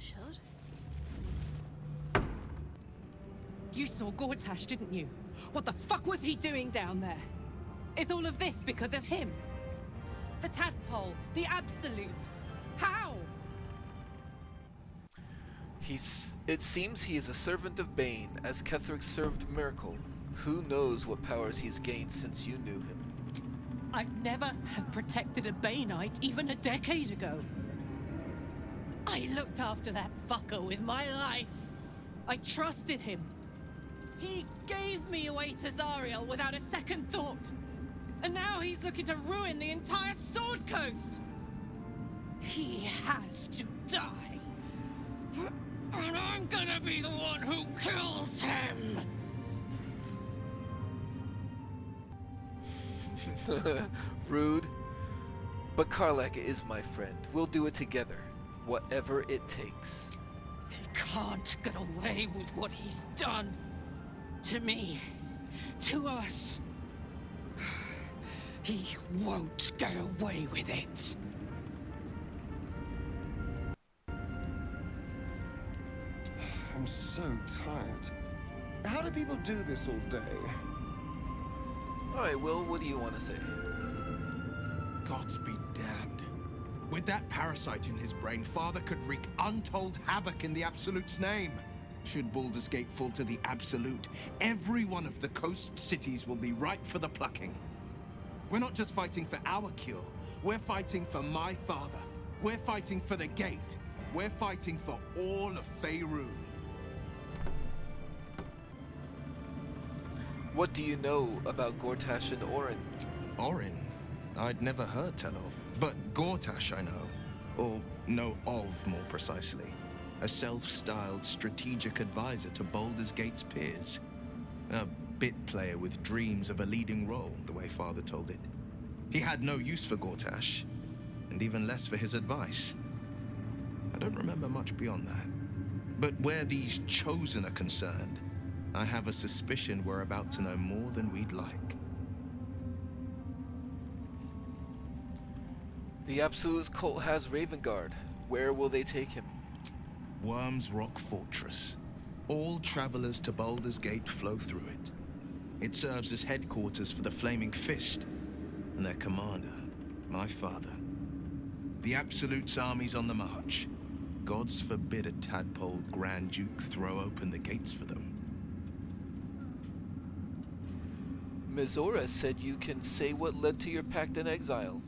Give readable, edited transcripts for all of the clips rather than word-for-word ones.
the shard? You saw Gortash, didn't you? What the fuck was he doing down there? Is all of this because of him? The tadpole, the absolute. How? It seems he is a servant of Bane, as Ketheric served Miracle. Who knows what powers he's gained since you knew him? I'd never have protected a Baneite even a decade ago. I looked after that fucker with my life. I trusted him. He gave me away to Zariel without a second thought. And now he's looking to ruin the entire Sword Coast. He has to die. And I'm gonna be the one who kills him! Rude. But Karlach is my friend. We'll do it together. Whatever it takes. He can't get away with what he's done. To me. To us. He won't get away with it. I'm so tired. How do people do this all day? Alright, Wyll, what do you want to say? Gods be damned. With that parasite in his brain, Father could wreak untold havoc in the Absolute's name. Should Baldur's Gate fall to the Absolute, every one of the coast cities will be ripe for the plucking. We're not just fighting for our cure, we're fighting for my father. We're fighting for the Gate. We're fighting for all of Faerun. What do you know about Gortash and Orin? Orin? I'd never heard tell of. But Gortash I know. Or know of, more precisely. A self-styled strategic advisor to Baldur's Gate's peers. A bit player with dreams of a leading role, the way Father told it. He had no use for Gortash, and even less for his advice. I don't remember much beyond that. But where these Chosen are concerned, I have a suspicion we're about to know more than we'd like. The Absolute's cult has Ravengard. Where will they take him? Worm's Rock Fortress. All travelers to Baldur's Gate flow through it. It serves as headquarters for the Flaming Fist, and their commander, my father. The Absolute's army's on the march. Gods forbid a tadpole Grand Duke throw open the gates for them. Mizora said you can say what led to your pact in exile.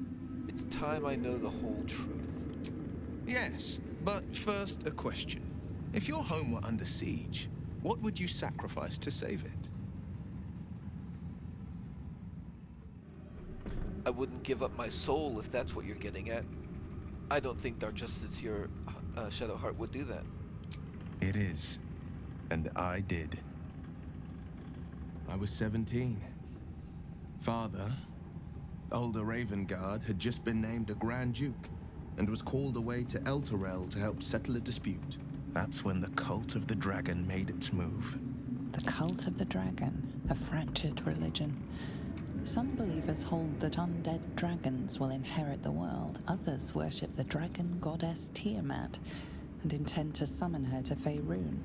It's time I know the whole truth. Yes, but first a question. If your home were under siege, what would you sacrifice to save it? I wouldn't give up my soul if that's what you're getting at. I don't think Dark Justice here, Shadowheart, would do that. It is. And I did. I was 17. Father, older Ravengard, had just been named a Grand Duke and was called away to Elturel to help settle a dispute. That's when the Cult of the Dragon made its move. The Cult of the Dragon, a fractured religion. Some believers hold that undead dragons will inherit the world. Others worship the dragon goddess Tiamat and intend to summon her to Faerun.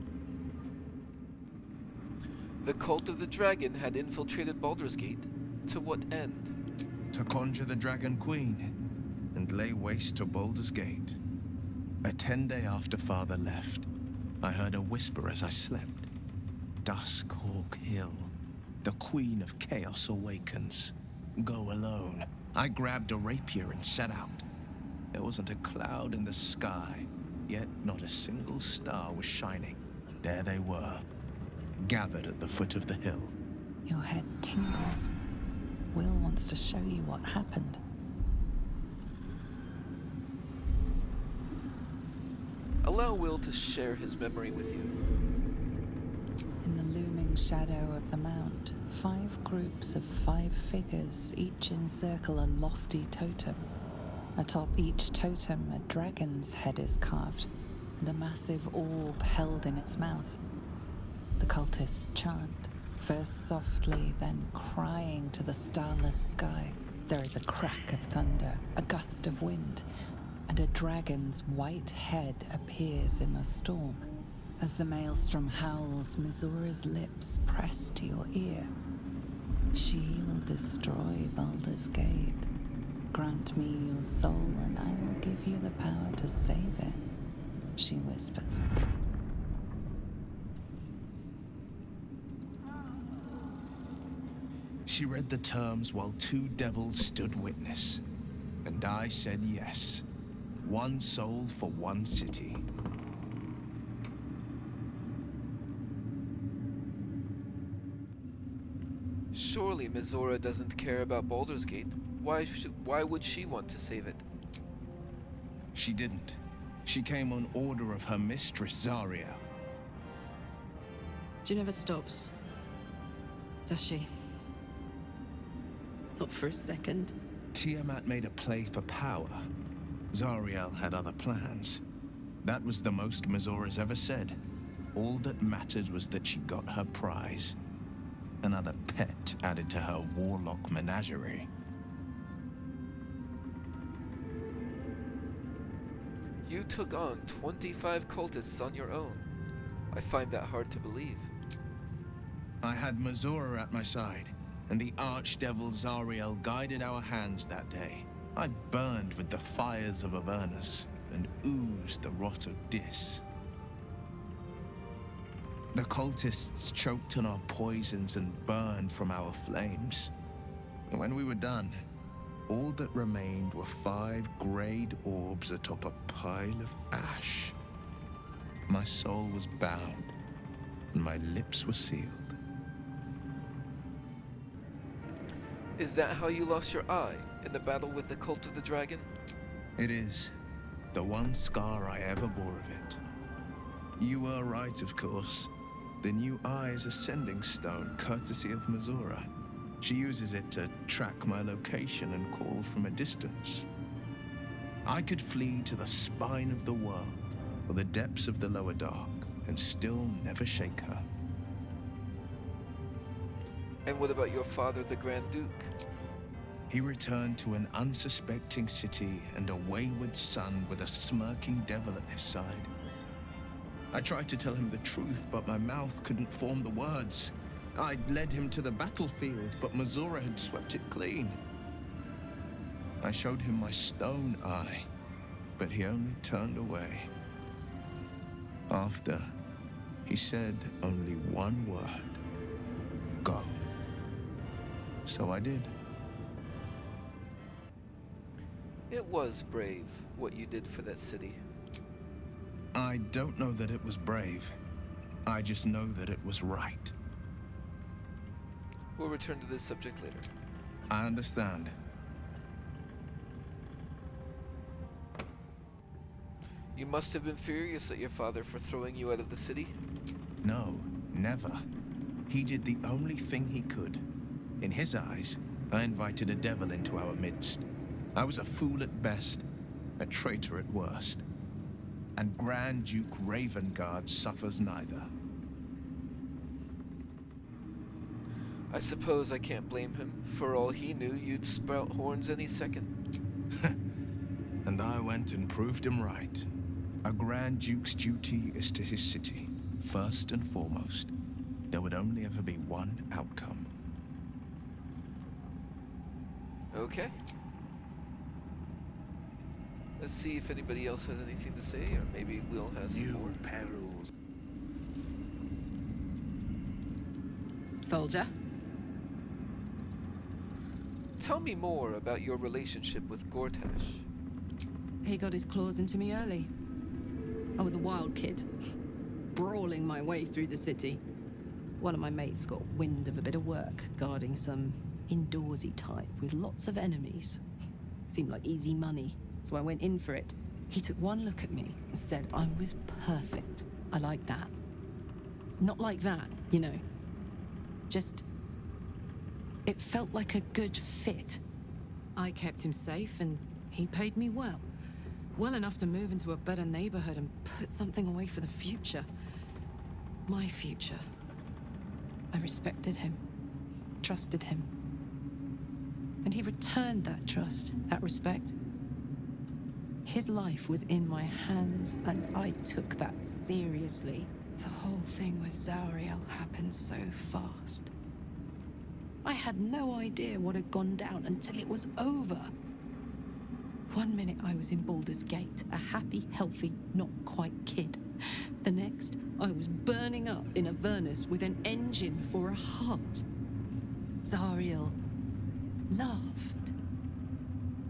The Cult of the Dragon had infiltrated Baldur's Gate. To what end? To conjure the Dragon Queen and lay waste to Baldur's Gate. A 10-day after Father left, I heard a whisper as I slept. Duskhawk Hill. The Queen of Chaos awakens. Go alone. I grabbed a rapier and set out. There wasn't a cloud in the sky, yet not a single star was shining. There they were, gathered at the foot of the hill. Your head tingles. Wyll wants to show you what happened. Allow Wyll to share his memory with you. In the looming shadow of the mount, 5 groups of 5 figures each encircle a lofty totem. Atop each totem, a dragon's head is carved, and a massive orb held in its mouth. The cultists chant, first softly, then crying to the starless sky. There is a crack of thunder, a gust of wind, and a dragon's white head appears in the storm. As the maelstrom howls, Missoura's lips press to your ear. She will destroy Baldur's Gate. Grant me your soul, and I will give you the power to save it, she whispers. She read the terms while two devils stood witness, and I said yes. One soul for one city. Surely Missoura doesn't care about Baldur's Gate. Why would she want to save it? She didn't. She came on order of her mistress, Zariel. She never stops. Does she? Not for a second. Tiamat made a play for power. Zariel had other plans. That was the most Missoura's ever said. All that mattered was that she got her prize. Another pet added to her warlock menagerie. You took on 25 cultists on your own. I find that hard to believe. I had Missoura at my side, and the archdevil Zariel guided our hands that day. I burned with the fires of Avernus and oozed the rot of Dis. The cultists choked on our poisons and burned from our flames. And when we were done, all that remained were 5 grayed orbs atop a pile of ash. My soul was bound, and my lips were sealed. Is that how you lost your eye in the battle with the Cult of the Dragon? It is. The one scar I ever bore of it. You were right, of course. The new eye is a sending stone, courtesy of Missoura. She uses it to track my location and call from a distance. I could flee to the spine of the world, or the depths of the lower dark, and still never shake her. And what about your father, the Grand Duke? He returned to an unsuspecting city and a wayward son with a smirking devil at his side. I tried to tell him the truth, but my mouth couldn't form the words. I'd led him to the battlefield, but Missoura had swept it clean. I showed him my stone eye, but he only turned away. After, he said only one word: go. So I did. It was brave, what you did for that city. I don't know that it was brave. I just know that it was right. We'll return to this subject later. I understand. You must have been furious at your father for throwing you out of the city. No, never. He did the only thing he could. In his eyes, I invited a devil into our midst. I was a fool at best, a traitor at worst. And Grand Duke Ravengard suffers neither. I suppose I can't blame him. For all he knew, you'd sprout horns any second. And I went and proved him right. A Grand Duke's duty is to his city, first and foremost. There would only ever be one outcome. Okay. Let's see if anybody else has anything to say, or maybe Wyll has some more. Perils. Soldier? Tell me more about your relationship with Gortash. He got his claws into me early. I was a wild kid, brawling my way through the city. One of my mates got wind of a bit of work guarding some indoorsy type with lots of enemies. Seemed like easy money, so I went in for it. He took one look at me and said I was perfect. I like that. Not like that, you know. Just... it felt like a good fit. I kept him safe and he paid me well. Well enough to move into a better neighborhood and put something away for the future. My future. I respected him, trusted him. And he returned that trust, that respect. His life was in my hands, and I took that seriously. The whole thing with Zariel happened so fast. I had no idea what had gone down until it was over. One minute I was in Baldur's Gate, a happy, healthy, not quite kid. The next, I was burning up in Avernus with an engine for a heart. Zariel laughed.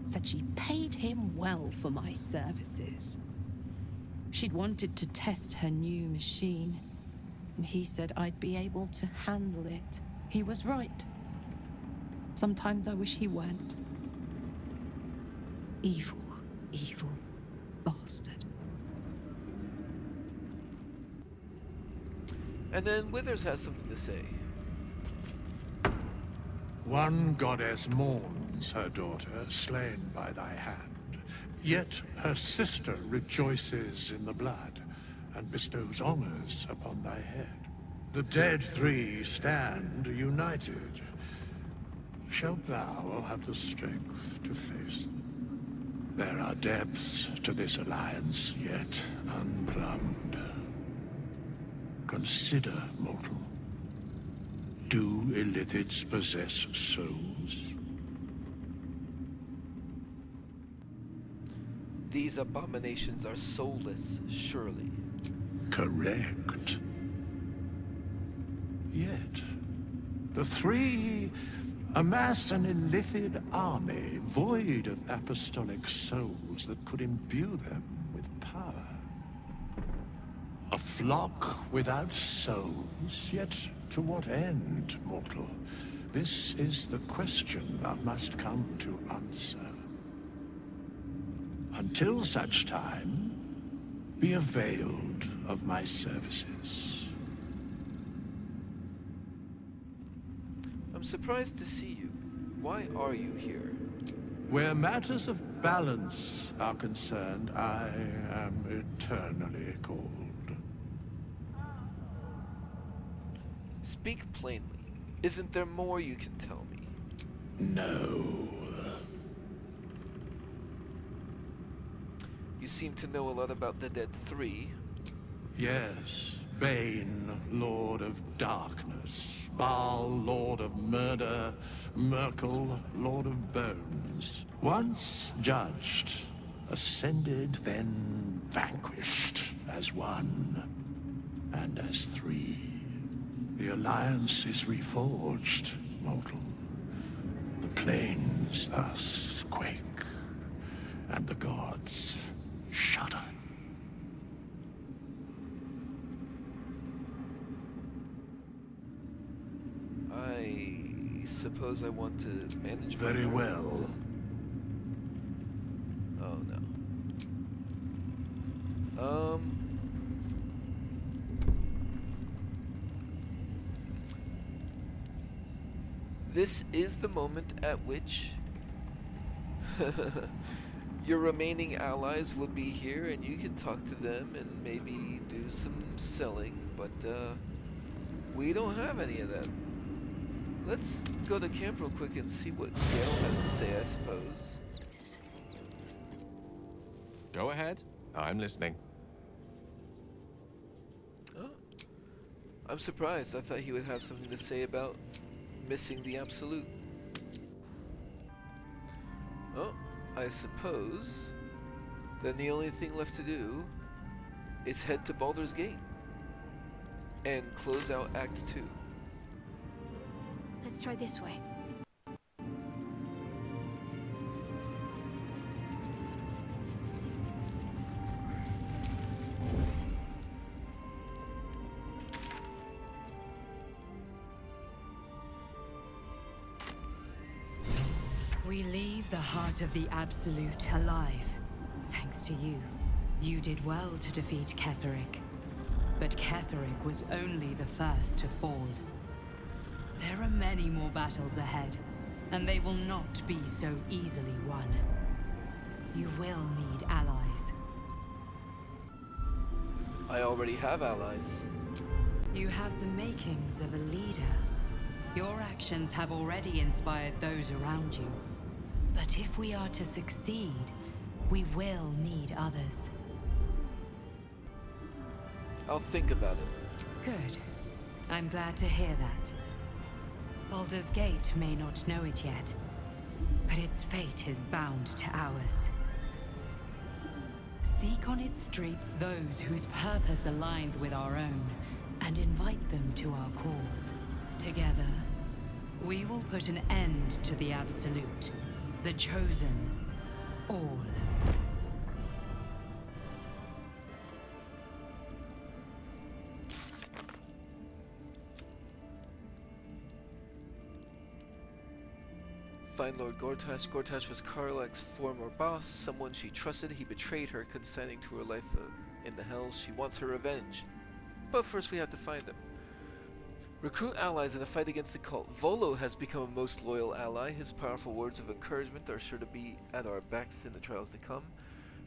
Said she paid him well for my services. She'd wanted to test her new machine, and he said I'd be able to handle it. He was right. Sometimes I wish he weren't. Evil, evil bastard. And then Withers has something to say. One goddess mourns her daughter slain by thy hand, yet her sister rejoices in the blood and bestows honors upon thy head. The dead three stand united. Shalt thou have the strength to face them? There are depths to this alliance yet unplumbed. Consider, mortal. Do illithids possess souls? These abominations are soulless, surely. Correct. Yet, the three amass an illithid army void of apostolic souls that could imbue them with power. A flock without souls, yet to what end, mortal? This is the question thou must come to answer. Until such time, be availed of my services. I'm surprised to see you. Why are you here? Where matters of balance are concerned, I am eternally called. Speak plainly. Isn't there more you can tell me? No. You seem to know a lot about the Dead Three. Yes, Bane, Lord of Darkness, Baal, Lord of Murder, Merkel, Lord of Bones. Once judged, ascended, then vanquished as one, and as three. The Alliance is reforged, mortal. The plains thus quake, and the gods shudder. I suppose I want to manage my Very affairs. well. Oh no. This is the moment at which your remaining allies would be here and you could talk to them and maybe do some selling, but we don't have any of that. Let's go to camp real quick and see what Gale has to say, I suppose. Go ahead. I'm listening. Oh, I'm surprised. I thought he would have something to say about missing the Absolute. Oh, I suppose then the only thing left to do is head to Baldur's Gate and close out Act 2. Let's try this way. We leave the heart of the Absolute alive, thanks to you. You did well to defeat Ketheric. But Ketheric was only the first to fall. There are many more battles ahead, and they will not be so easily won. You will need allies. I already have allies. You have the makings of a leader. Your actions have already inspired those around you. But if we are to succeed, We will need others. I'll think about it. Good. I'm glad to hear that. Baldur's Gate may not know it yet, but its fate is bound to ours. Seek on its streets those whose purpose aligns with our own, and invite them to our cause. Together, we will put an end to the Absolute, the Chosen, all. Find Lord Gortash. Gortash was Karlach's former boss, someone she trusted. He betrayed her, consenting to her life in the Hells. She wants her revenge. But first we have to find him. Recruit allies in a fight against the cult. Volo has become a most loyal ally. His powerful words of encouragement are sure to be at our backs in the trials to come.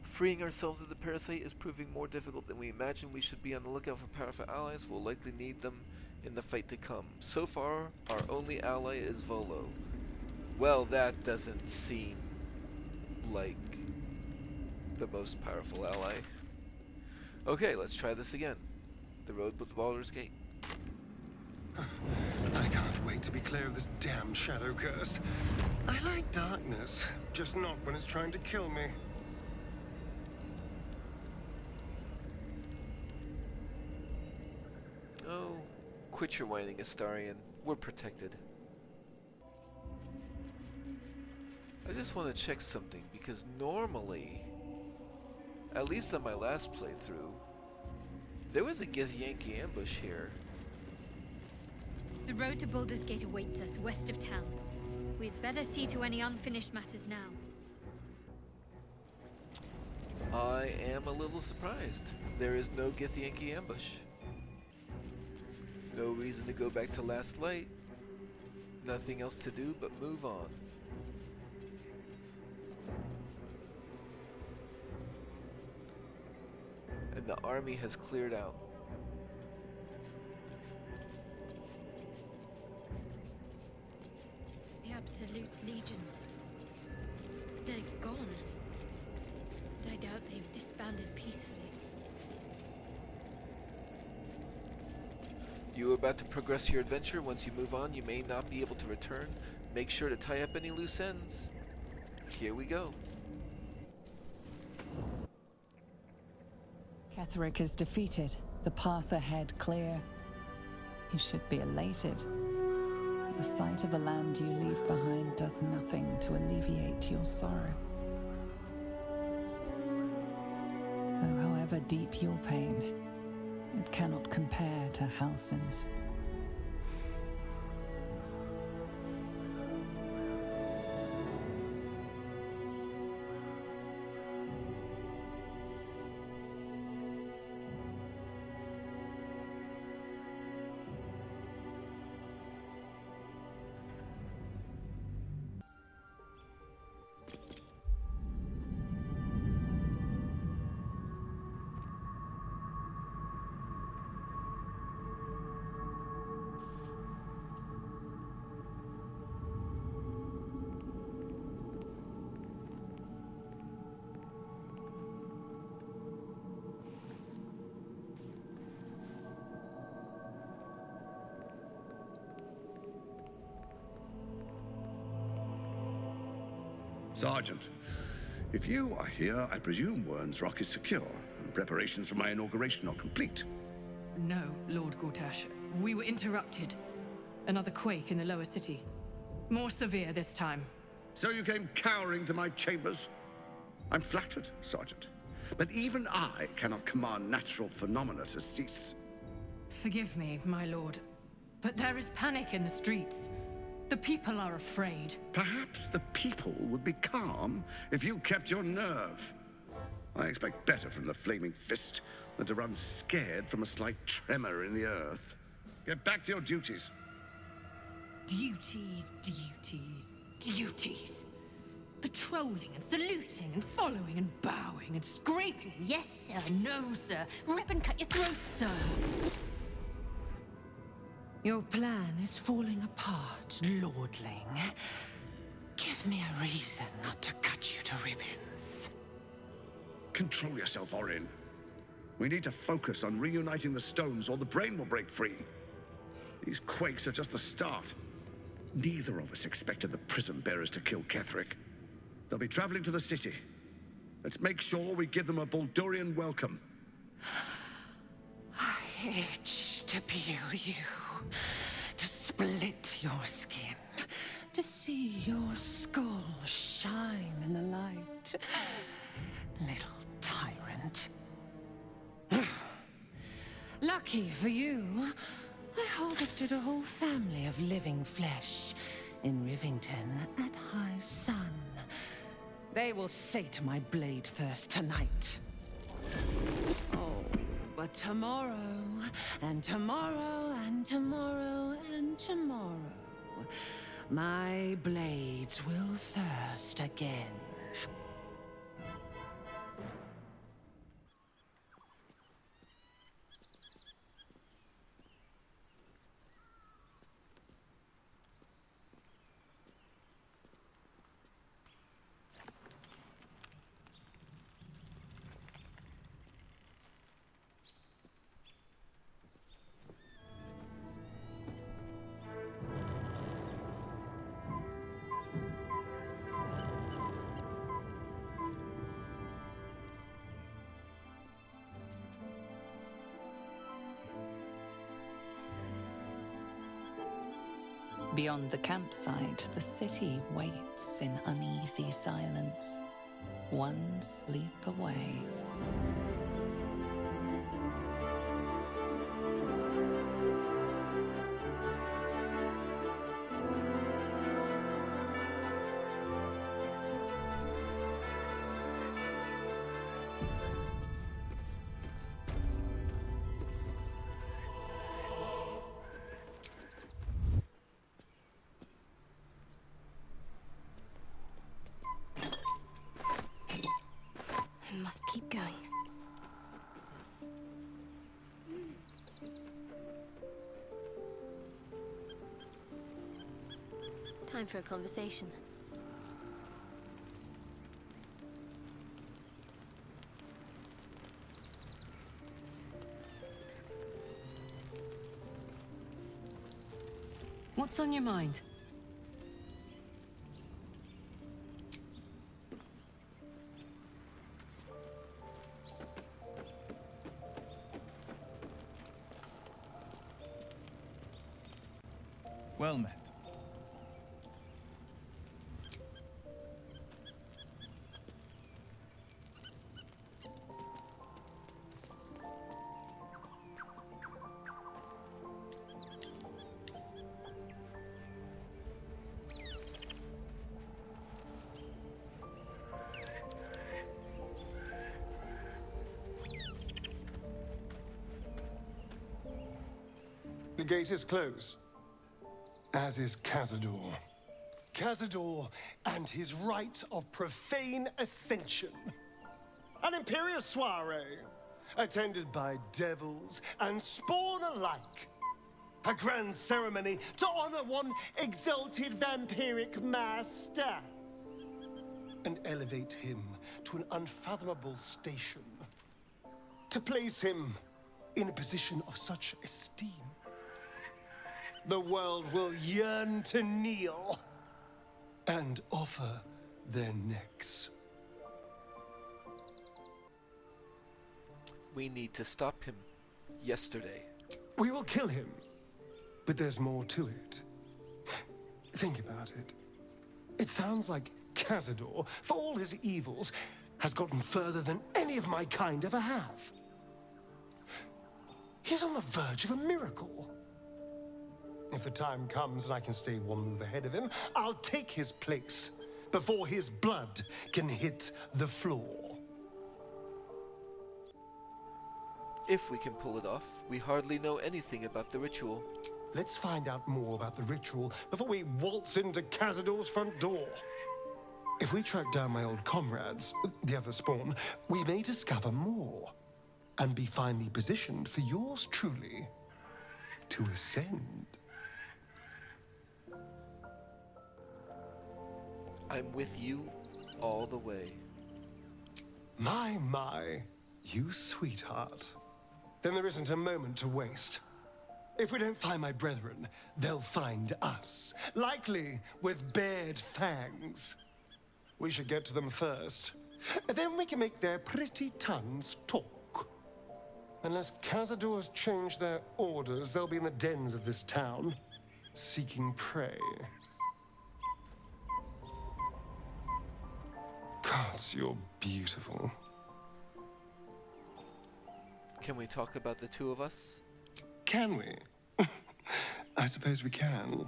Freeing ourselves of the parasite is proving more difficult than we imagined. We should be on the lookout for powerful allies. We'll likely need them in the fight to come. So far, our only ally is Volo. Well, that doesn't seem like the most powerful ally. Okay, let's try this again. The road to Baldur's Gate. I can't wait to be clear of this damn shadow curse. I like darkness, just not when it's trying to kill me. Oh, quit your whining, Astarion. We're protected. I just want to check something, because normally, at least on my last playthrough, there was a Githyanki ambush here. The road to Baldur's Gate awaits us west of town. We'd better see to any unfinished matters now. I am a little surprised. There is no Githyanki ambush. No reason to go back to Last Light. Nothing else to do but move on. And the army has cleared out. The Absolute's legions. They're gone. I doubt they've disbanded peacefully. You are about to progress your adventure. Once you move on, you may not be able to return. Make sure to tie up any loose ends. Here we go. Ketheric is defeated, the path ahead clear. You should be elated. The sight of the land you leave behind does nothing to alleviate your sorrow. Though however deep your pain, it cannot compare to Halsin's. Sergeant, if you are here, I presume Wern's Rock is secure, and preparations for my inauguration are complete. No, Lord Gortash. We were interrupted. Another quake in the lower city. More severe this time. So you came cowering to my chambers? I'm flattered, Sergeant. But even I cannot command natural phenomena to cease. Forgive me, my lord, but there is panic in the streets. The people are afraid. Perhaps the people would be calm if you kept your nerve. I expect better from the Flaming Fist than to run scared from a slight tremor in the earth. Get back to your duties. Duties, duties, duties. Patrolling and saluting and following and bowing and scraping. Yes, sir. No, sir. Rip and cut your throat, sir. Your plan is falling apart, lordling. Give me a reason not to cut you to ribbons. Control yourself, Orin. We need to focus on reuniting the stones or the brain will break free. These quakes are just the start. Neither of us expected the Prism bearers to kill Ketheric. They'll be traveling to the city. Let's make sure we give them a Baldurian welcome. I itch to peel you, to split your skin, to see your skull shine in the light. Little tyrant. Lucky for you, I harvested a whole family of living flesh in Rivington at high sun. They will sate my blade thirst tonight. Oh, but tomorrow, and tomorrow, and tomorrow, and tomorrow, my blades will thirst again. Beyond the campsite, the city waits in uneasy silence, one sleep away. Must keep going. Time for a conversation. What's on your mind? Well met. The gate is closed, as is Cazador. Cazador and his rite of profane ascension. An imperial soiree, attended by devils and spawn alike. A grand ceremony to honor one exalted vampiric master. And elevate him to an unfathomable station. To place him in a position of such esteem. The world will yearn to kneel and offer their necks. We need to stop him. Yesterday. We will kill him, but there's more to it. Think about it. It sounds like Cazador, for all his evils, has gotten further than any of my kind ever have. He's on the verge of a miracle. If the time comes and I can stay one move ahead of him, I'll take his place before his blood can hit the floor. If we can pull it off, we hardly know anything about the ritual. Let's find out more about the ritual before we waltz into Cazador's front door. If we track down my old comrades, the other spawn, we may discover more and be finally positioned for yours truly to ascend. I'm with you all the way. My, you sweetheart. Then there isn't a moment to waste. If we don't find my brethren, they'll find us, likely with bared fangs. We should get to them first. Then we can make their pretty tongues talk. Unless Cazadors change their orders, they'll be in the dens of this town, seeking prey. Gods, you're beautiful. Can we talk about the two of us? Can we? I suppose we can.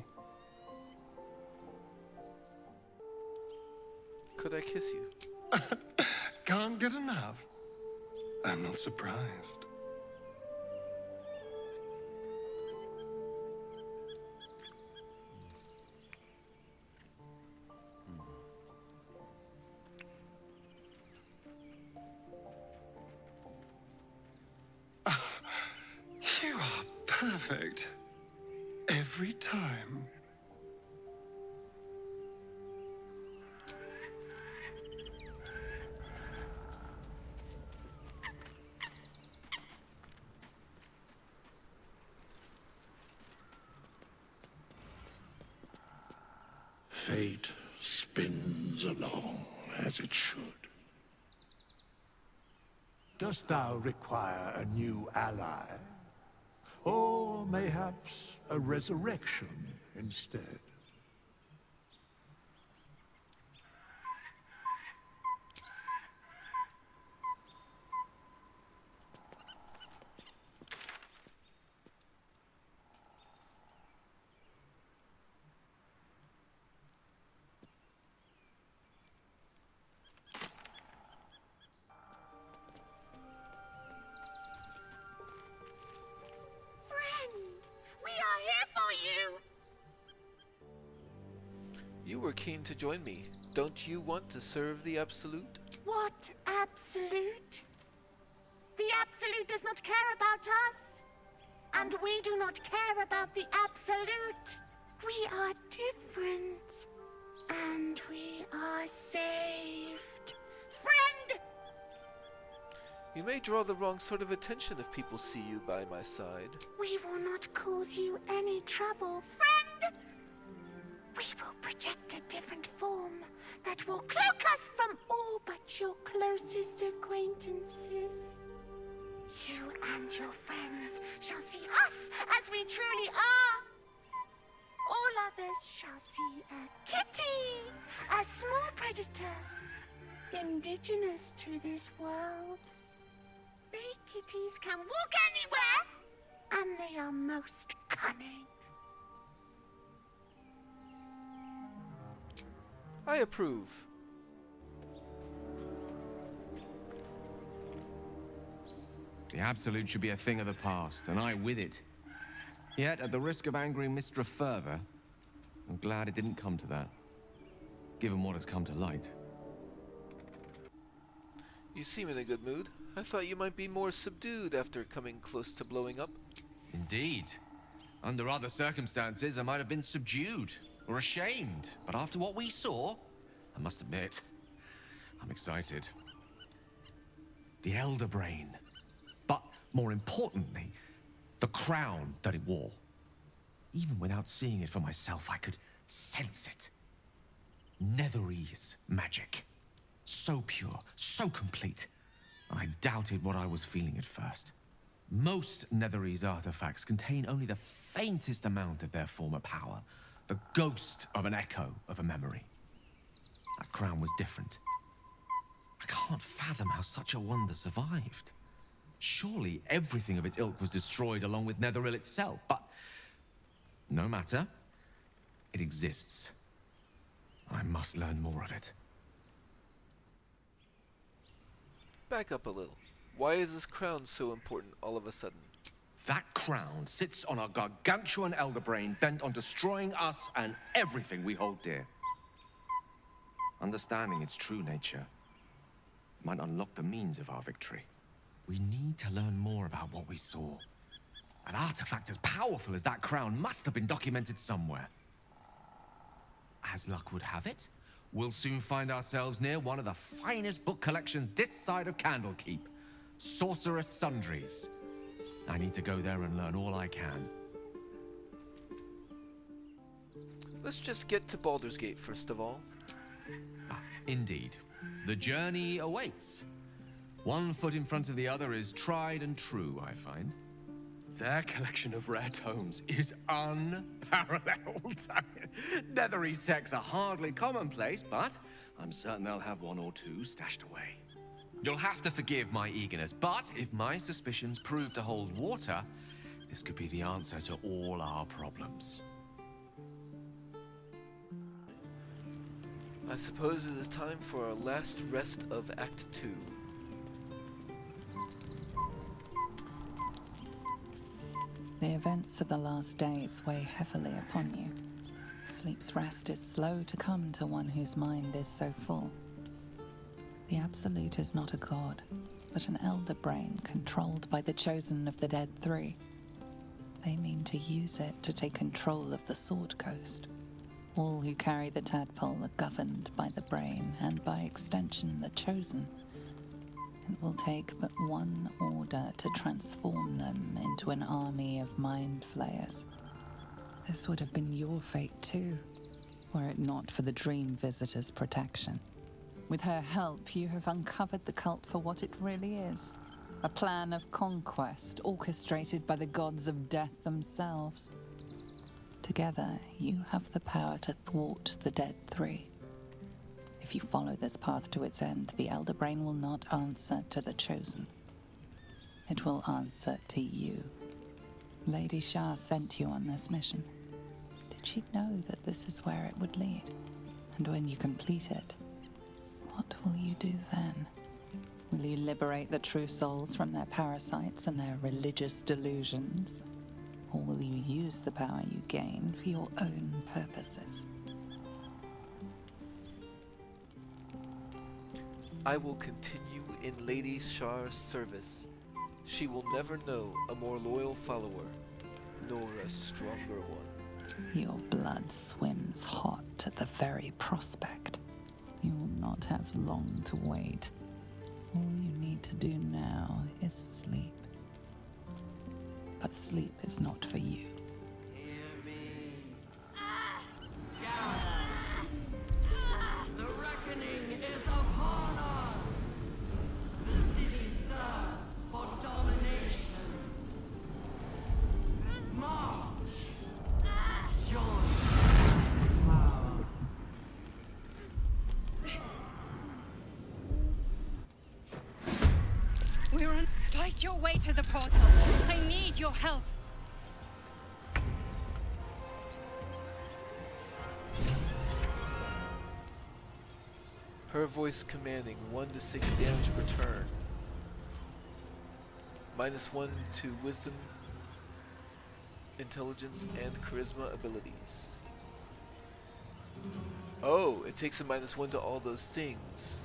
Could I kiss you? Can't get enough. I'm not surprised. You are perfect. Every time. Fate spins along as it should. Dost thou require a new ally? Or mayhaps a resurrection instead? You were keen to join me. Don't you want to serve the Absolute? What Absolute? The Absolute does not care about us. And we do not care about the Absolute. We are different. And we are saved. Friend! You may draw the wrong sort of attention if people see you by my side. We will not cause you any trouble, friend! We will project a different form that will cloak us from all but your closest acquaintances. You and your friends shall see us as we truly are. All others shall see a kitty, a small predator, indigenous to this world. They kitties can walk anywhere, and they are most cunning. I approve. The Absolute should be a thing of the past, and I with it. Yet, at the risk of angering Mistra further, I'm glad it didn't come to that, given what has come to light. You seem in a good mood. I thought you might be more subdued after coming close to blowing up. Indeed. Under other circumstances, I might have been subdued or ashamed. But after what we saw, I must admit, I'm excited. The Elder Brain. But more importantly, the crown that it wore. Even without seeing it for myself, I could sense it. Netherese magic. So pure, so complete. I doubted what I was feeling at first. Most Netherese artifacts contain only the faintest amount of their former power. The ghost of an echo of a memory. That crown was different. I can't fathom how such a wonder survived. Surely everything of its ilk was destroyed along with Netheril itself, but no matter. It exists. I must learn more of it. Back up a little. Why is this crown so important all of a sudden? That crown sits on a gargantuan elder brain bent on destroying us and everything we hold dear. Understanding its true nature might unlock the means of our victory. We need to learn more about what we saw. An artifact as powerful as that crown must have been documented somewhere. As luck would have it, we'll soon find ourselves near one of the finest book collections this side of Candlekeep. Sorcerer's Sundries. I need to go there and learn all I can. Let's just get to Baldur's Gate first of all. Indeed. The journey awaits. One foot in front of the other is tried and true, I find. Their collection of rare tomes is unparalleled. Nethery texts are hardly commonplace, but I'm certain they'll have one or two stashed away. You'll have to forgive my eagerness, but if my suspicions prove to hold water, this could be the answer to all our problems. I suppose it is time for our last rest of Act 2. The events of the last days weigh heavily upon you. Sleep's rest is slow to come to one whose mind is so full. The Absolute is not a god, but an elder brain controlled by the chosen of the Dead Three. They mean to use it to take control of the Sword Coast. All who carry the tadpole are governed by the brain, and by extension the chosen. It will take but one order to transform them into an army of mind flayers. This would have been your fate too, were it not for the Dream Visitor's protection. With her help, you have uncovered the cult for what it really is. A plan of conquest orchestrated by the gods of death themselves. Together, you have the power to thwart the Dead Three. If you follow this path to its end, the Elder Brain will not answer to the Chosen. It will answer to you. Lady Shar sent you on this mission. Did she know that this is where it would lead? And when you complete it, what will you do then? Will you liberate the true souls from their parasites and their religious delusions? Or will you use the power you gain for your own purposes? I will continue in Lady Shar's service. She will never know a more loyal follower, nor a stronger one. Your blood swims hot at the very prospect. You will not have long to wait. All you need to do now is sleep. But sleep is not for you. The reckoning is upon us! The city thirsts for domination. March! Join power. We're on. Fight your way to the portal. I need your help. Her voice commanding 1 to 6 damage per turn. -1 to wisdom, intelligence, and charisma abilities. Oh, it takes a -1 to all those things.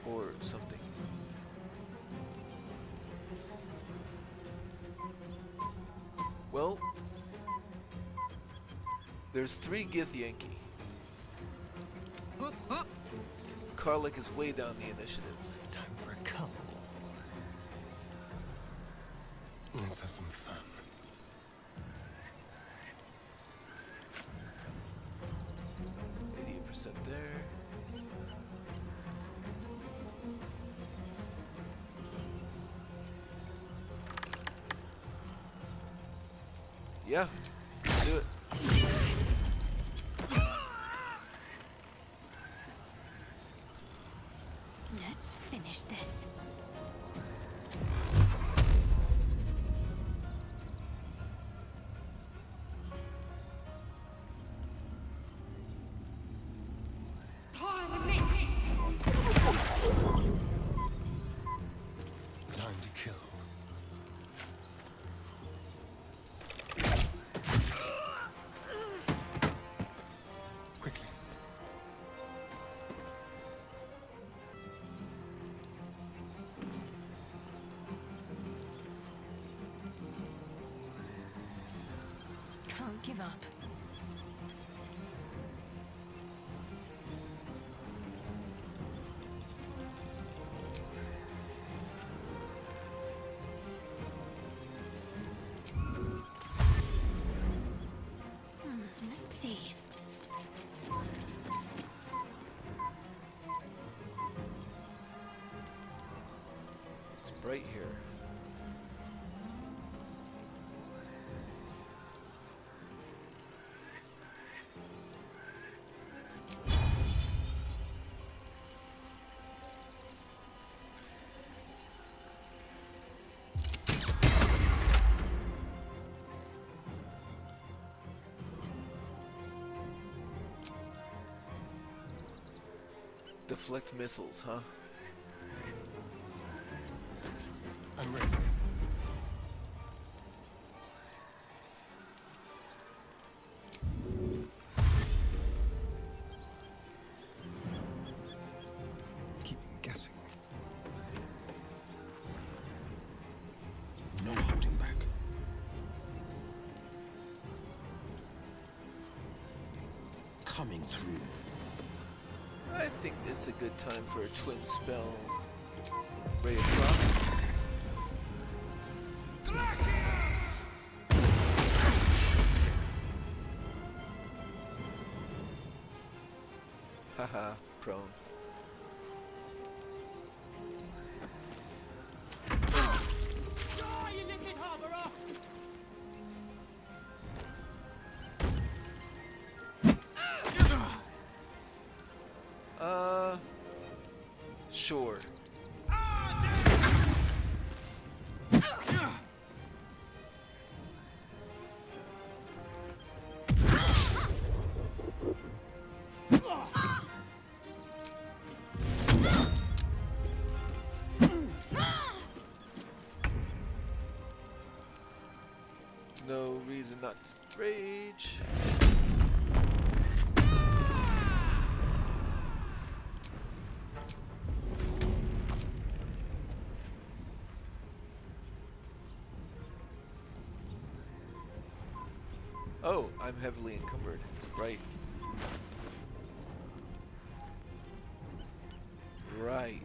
Or something. Well, there's 3 Githyanki. Karlach is way down the initiative. Time for a couple. Let's have some fun. There. Yeah, do it. Let's finish this. Time to kill. Quickly. Can't give up. right here. Deflect missiles, huh? I'm ready. Keep guessing. No holding back. Coming through. I think it's a good time for a twin spell. Ray of Frost. Haha, prone. Die, you liquid harborer! Sure. No reason not to rage. Oh, I'm heavily encumbered. Right. Right.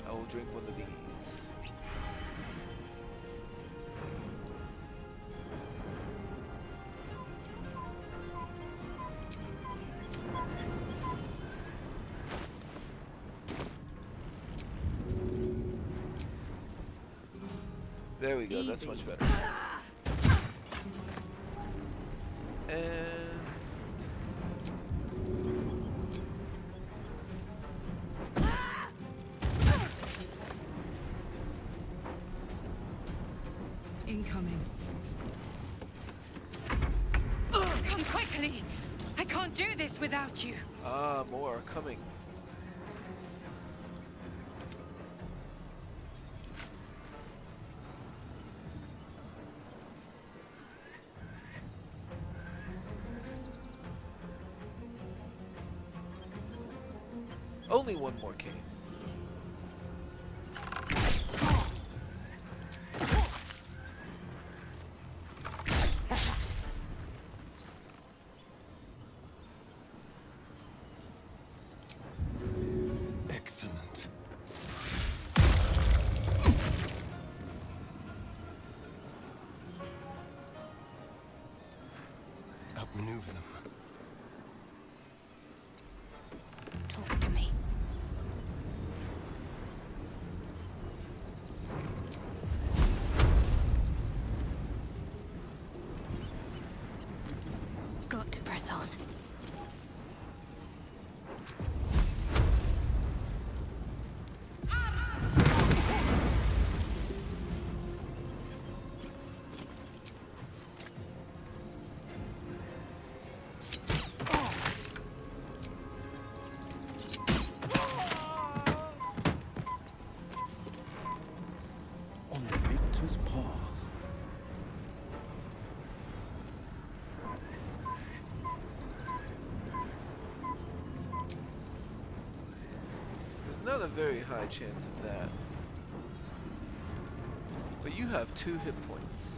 I will drink one of these. There we go, that's much better. And incoming. Come quickly! I can't do this without you. ah, more are coming. Only one more came. Excellent. Outmaneuver them. Talk to me. Got to press on. On the victor's path. There's not a very high chance of that. But you have 2 hit points.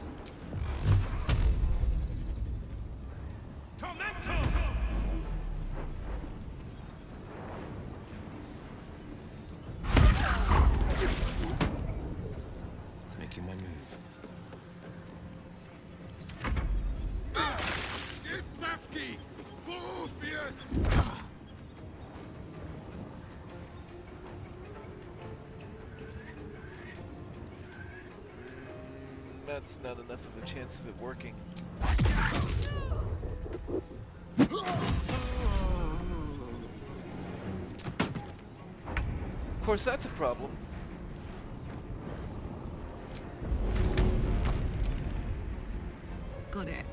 making my move. Istavki! Vorfius! That's not enough of a chance of it working. Of course, that's a problem. Got it.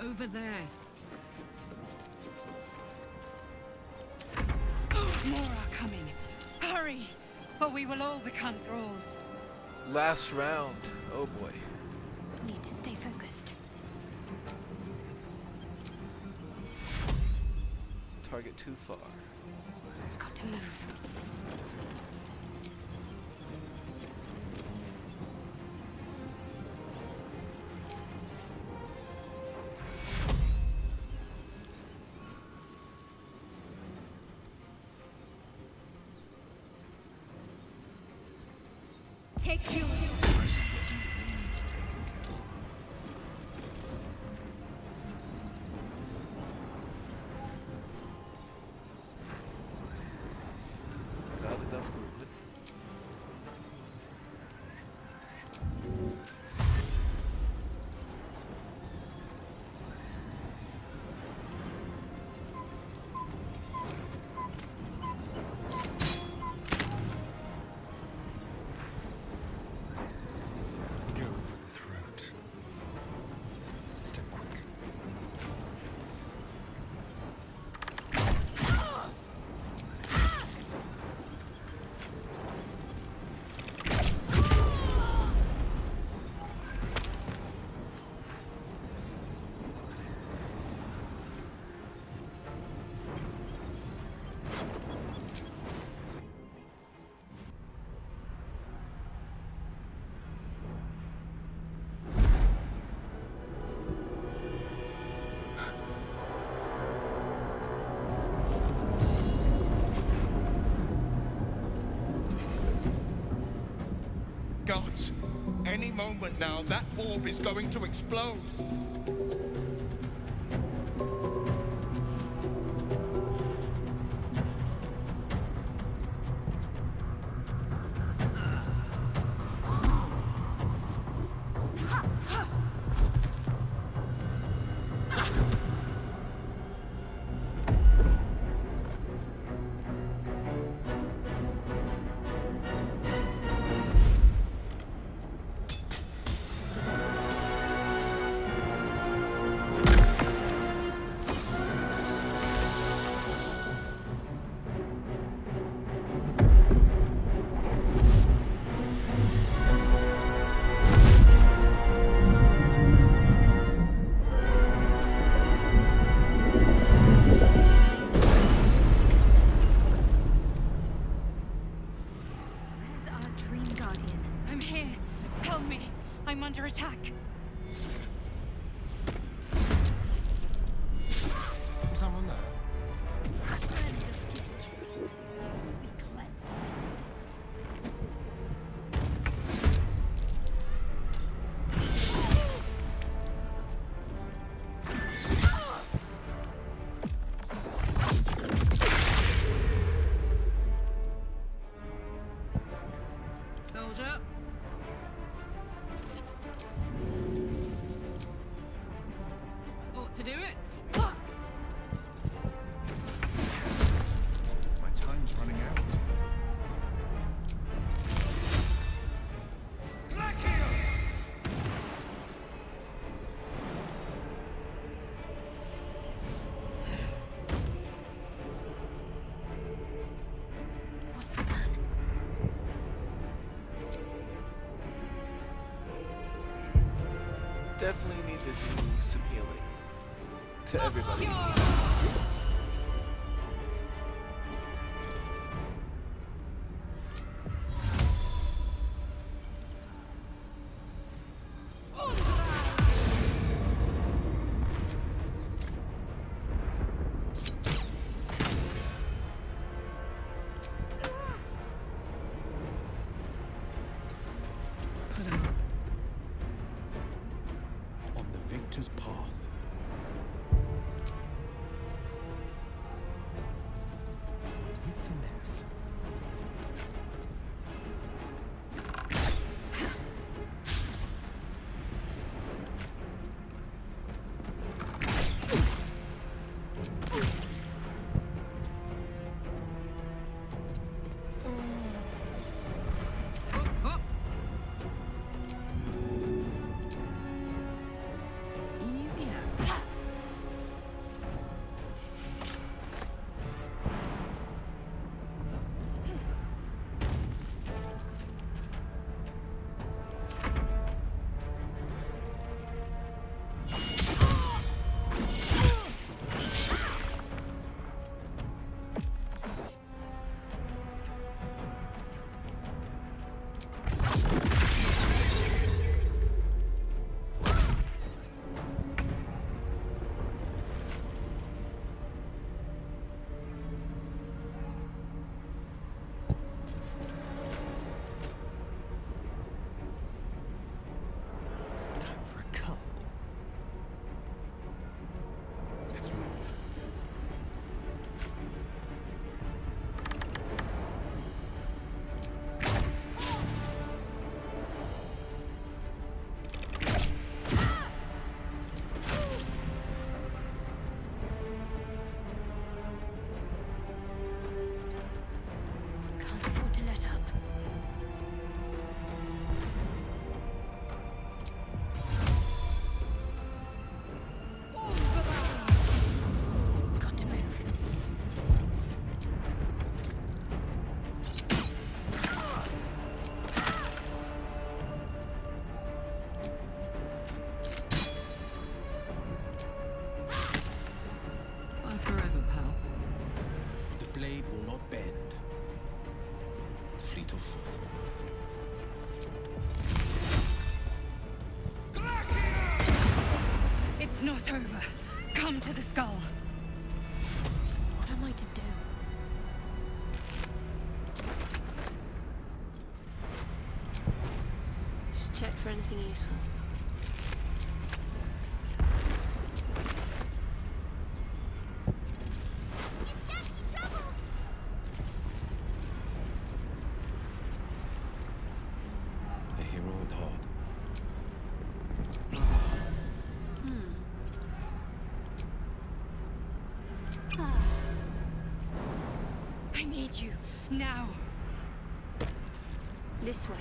Over there. More are coming. Hurry, or we will all become thralls. Last round. Oh boy. Need to stay focused. Target too far. Got to move. Take two. Not enough movement. Go for the throat. Step quick. Gods, any moment now, that orb is going to explode. Where's our dream guardian? I'm here. Help me. I'm under attack. Someone there? Soldier. Ought to do it. My time's running out. What's the plan? Definitely need to do some healing to everybody. fleet of foot. It's not over. Come to the skull. What am I to do? Just check for anything useful. A hero at heart. I need you now. This way.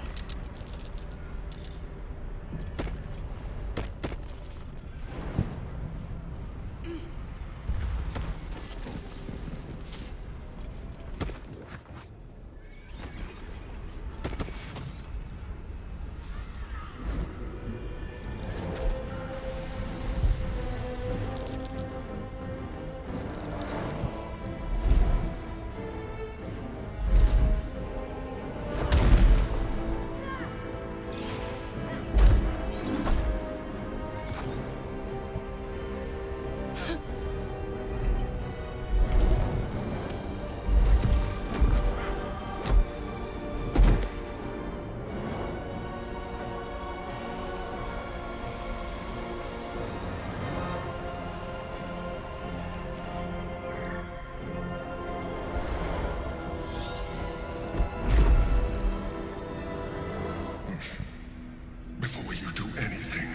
Before you do anything,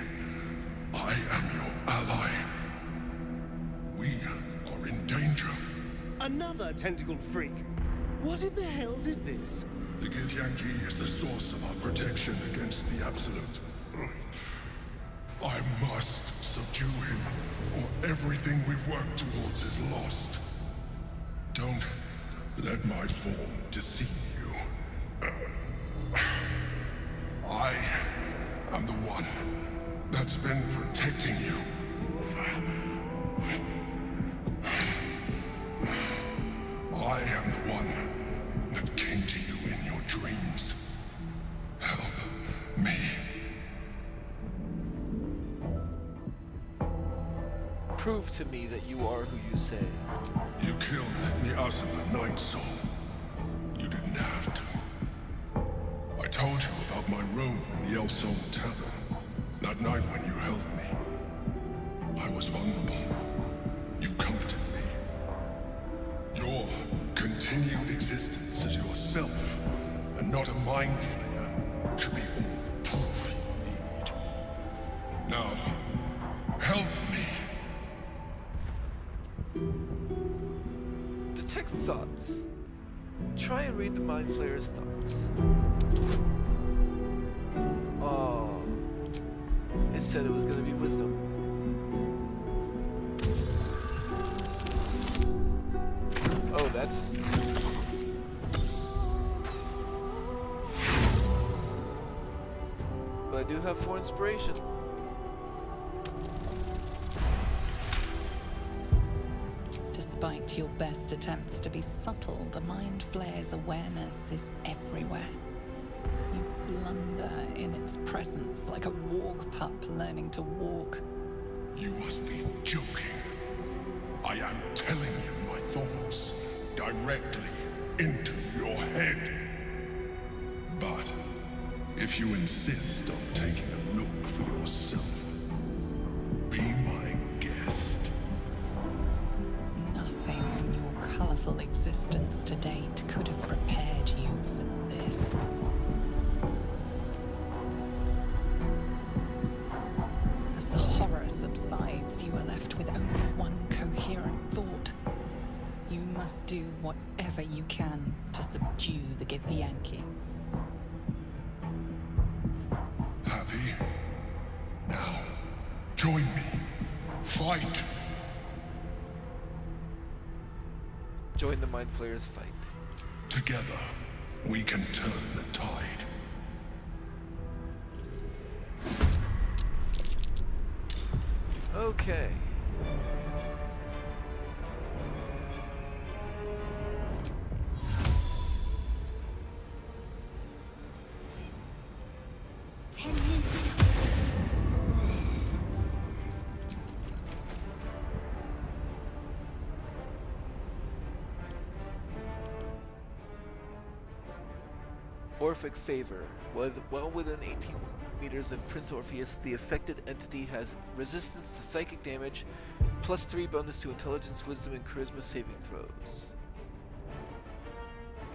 I am your ally. We are in danger. Another tentacled freak. What in the hells is this? The Githyanki is the source of our protection against the Absolute. I must subdue him, or everything we've worked towards is lost. Don't let my form deceive you. I am the one that's been protecting you. I am the one that came to you in your dreams. Help me. Prove to me that you are who you say. You killed the Asala Night Soul. You didn't have to. I told you about my room in the Elfsong Tavern. That night when you held me. I was vulnerable. You comforted me. Your continued existence as yourself, and not a mind flayer, should be all the proof you need. Now, help me. Detect thoughts. Try and read the Mind Flayer's thoughts. Oh. It said it was gonna be wisdom. Oh, that's... But I do have 4 inspiration. Despite your best attempts to be subtle, the Mind Flayer's awareness is everywhere. You blunder in its presence like a warg pup learning to walk. You must be joking. I am telling you my thoughts directly into your head. But if you insist on taking a look for yourself, be my guest. Nothing in your colorful existence to date could have prepared you for this. As the horror subsides, you are left with only one coherent thought. You must do whatever you can to subdue the Githyanki. Happy? Now, join me. Fight! Join the Mind Flayer's fight. Together, we can turn the tide. Okay. 10 years. Orphic favor. While within 18 meters of Prince Orpheus, the affected entity has resistance to psychic damage, +3 bonus to intelligence, wisdom, and charisma saving throws.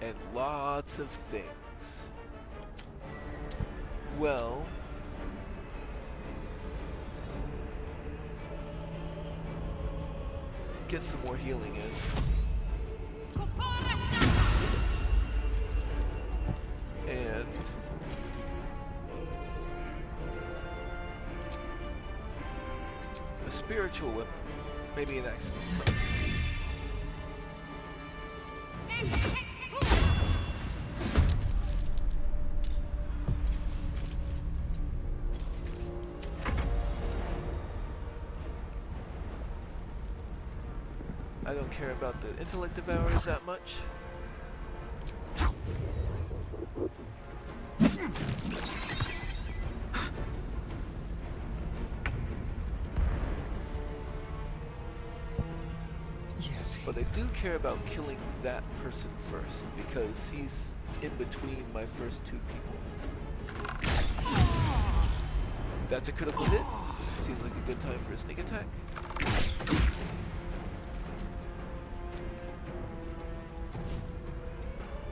And lots of things. Well, get some more healing in. And a spiritual weapon, maybe an axe this time. I don't care about the intellect devourers that much. Yes. But I do care about killing that person first, because he's in between my first two people. That's a critical hit. Seems like a good time for a sneak attack.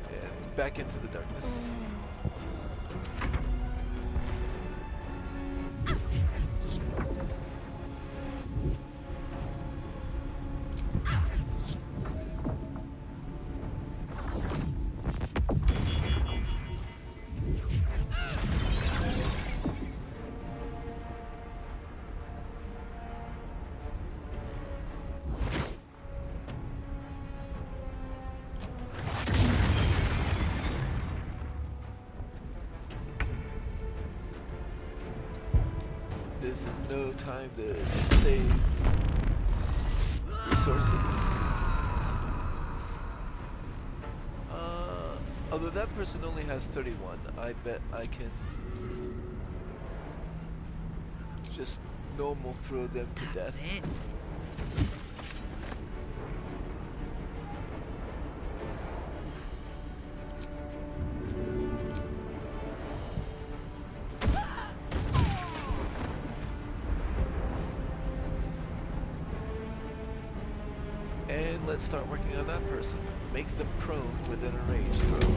And back into the darkness. This is no time to save resources. Although that person only has 31, I bet I can just normal throw them to death. That's it. And let's start working on that person. Make them prone within a range throw.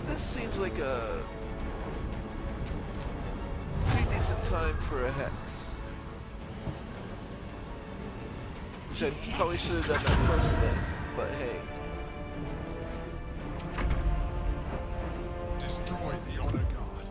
This seems like a pretty decent time for a hex. Which I probably should have done that first then, but hey. Destroy the honor guard.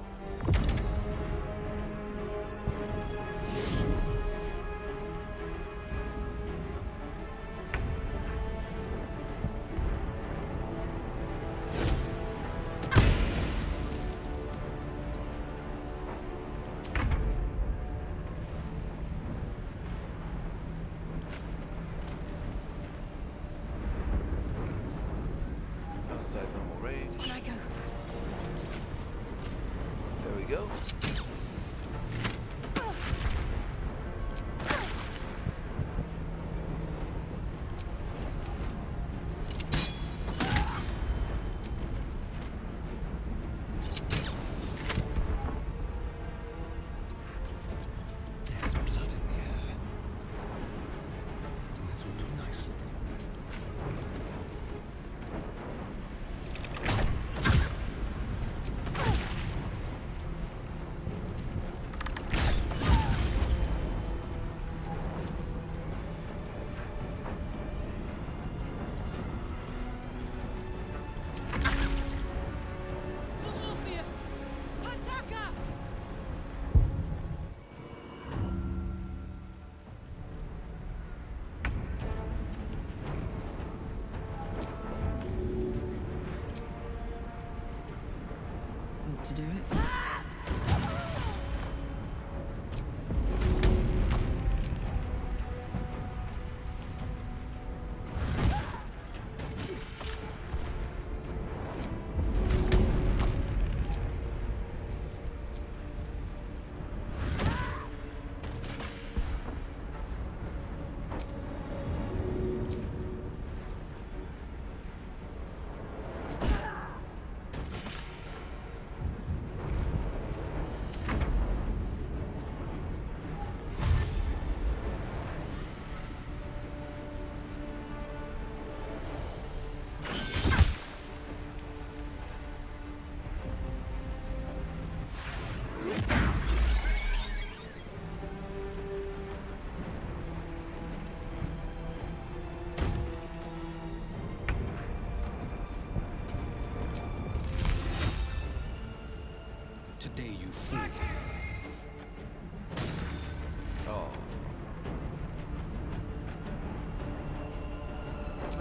Outside normal range. On I go. There we go. There's blood in the air.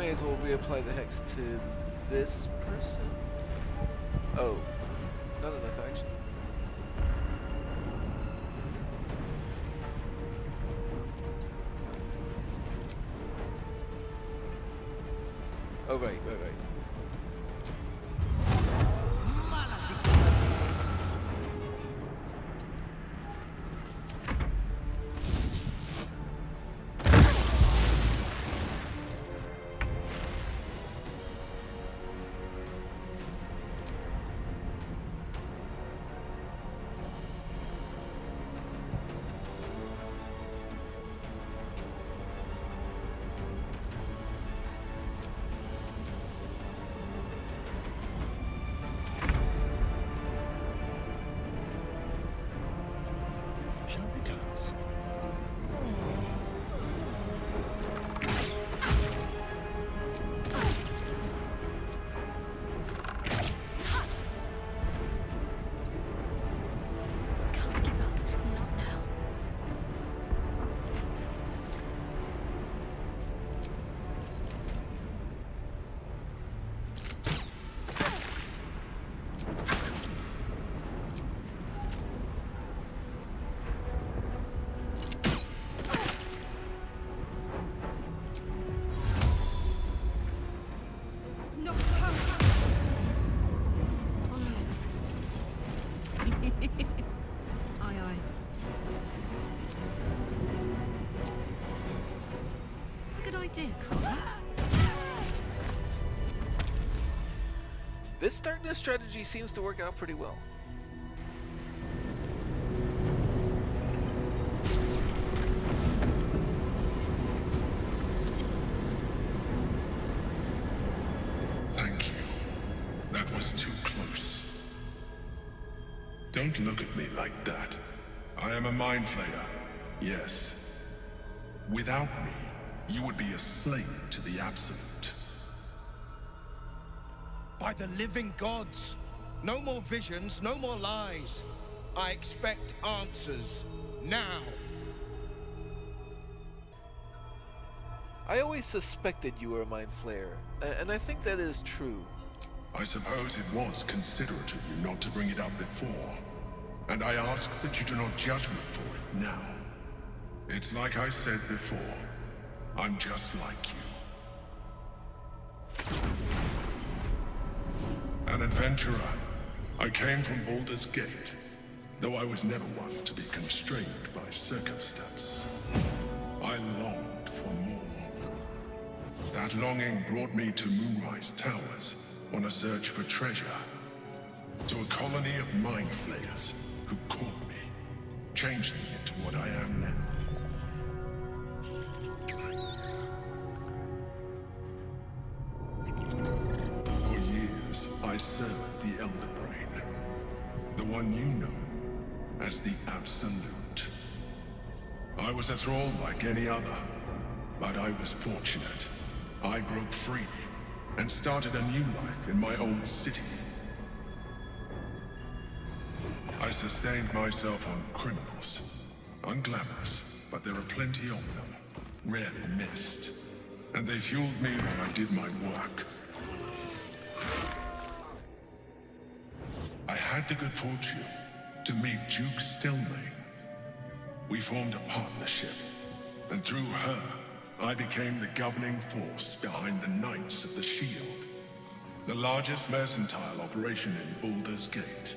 may as well reapply the hex to this person. Oh, not enough action. Oh, right. Shall we dance? Good idea, Karlach. This darkness strategy seems to work out pretty well. Thank you. That was too close. Don't look at me like that. I am a mind flayer. Yes. Without me, you would be a slave to the Absolute. By the living gods! No more visions, no more lies. I expect answers. Now! I always suspected you were a mind flayer, and I think that is true. I suppose it was considerate of you not to bring it up before. And I ask that you do not judge me for it now. It's like I said before. I'm just like you. An adventurer. I came from Baldur's Gate, though I was never one to be constrained by circumstance. I longed for more. That longing brought me to Moonrise Towers on a search for treasure. To a colony of mind flayers who caught me, changed me into what I am now. For years, I served the Elder Brain, the one you know as the Absolute. I was a thrall like any other, but I was fortunate. I broke free and started a new life in my old city. I sustained myself on criminals. Unglamorous, but there are plenty of them. Rarely missed. And they fueled me while I did my work. I had the good fortune to meet Duke Stillmain. We formed a partnership, and through her, I became the governing force behind the Knights of the Shield, the largest mercantile operation in Baldur's Gate.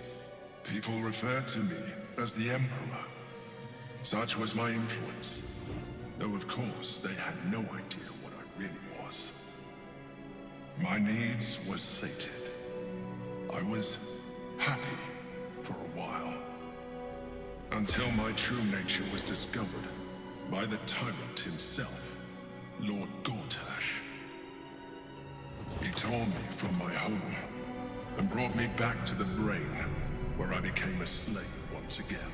People referred to me as the Emperor. Such was my influence, though of course they had no idea what I really was. My needs were sated. I was happy for a while, until my true nature was discovered by the tyrant himself, Lord Gortash. He tore me from my home and brought me back to the Brain, where I became a slave once again.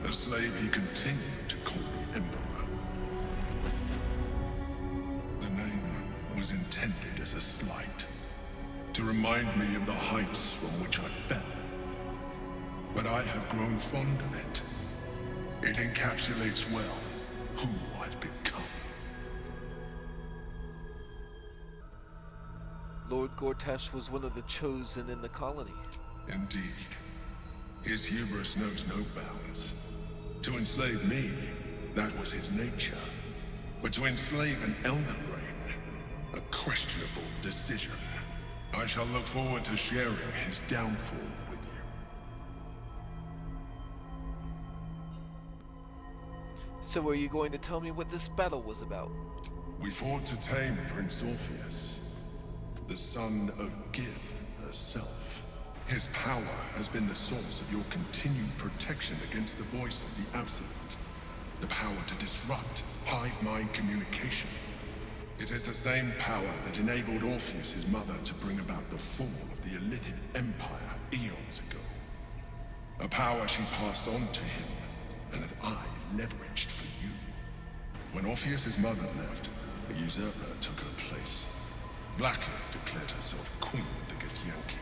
A slave he continued to call the Emperor. The name was intended as a slight, to remind me of the heights from which I fell. But I have grown fond of it. It encapsulates well who I've become. Lord Gortash was one of the chosen in the colony. Indeed. His hubris knows no bounds. To enslave me, that was his nature. But to enslave an Elder Brain, a questionable decision. I shall look forward to sharing his downfall with you. So are you going to tell me what this battle was about? We fought to tame Prince Orpheus, the son of Gith herself. His power has been the source of your continued protection against the voice of the Absolute. The power to disrupt hive mind communication. It is the same power that enabled Orpheus's mother to bring about the fall of the Illithid Empire eons ago. A power she passed on to him, and that I leveraged for you. When Orpheus's mother left, a usurper took her place. Blackith declared herself queen of the Githyanki.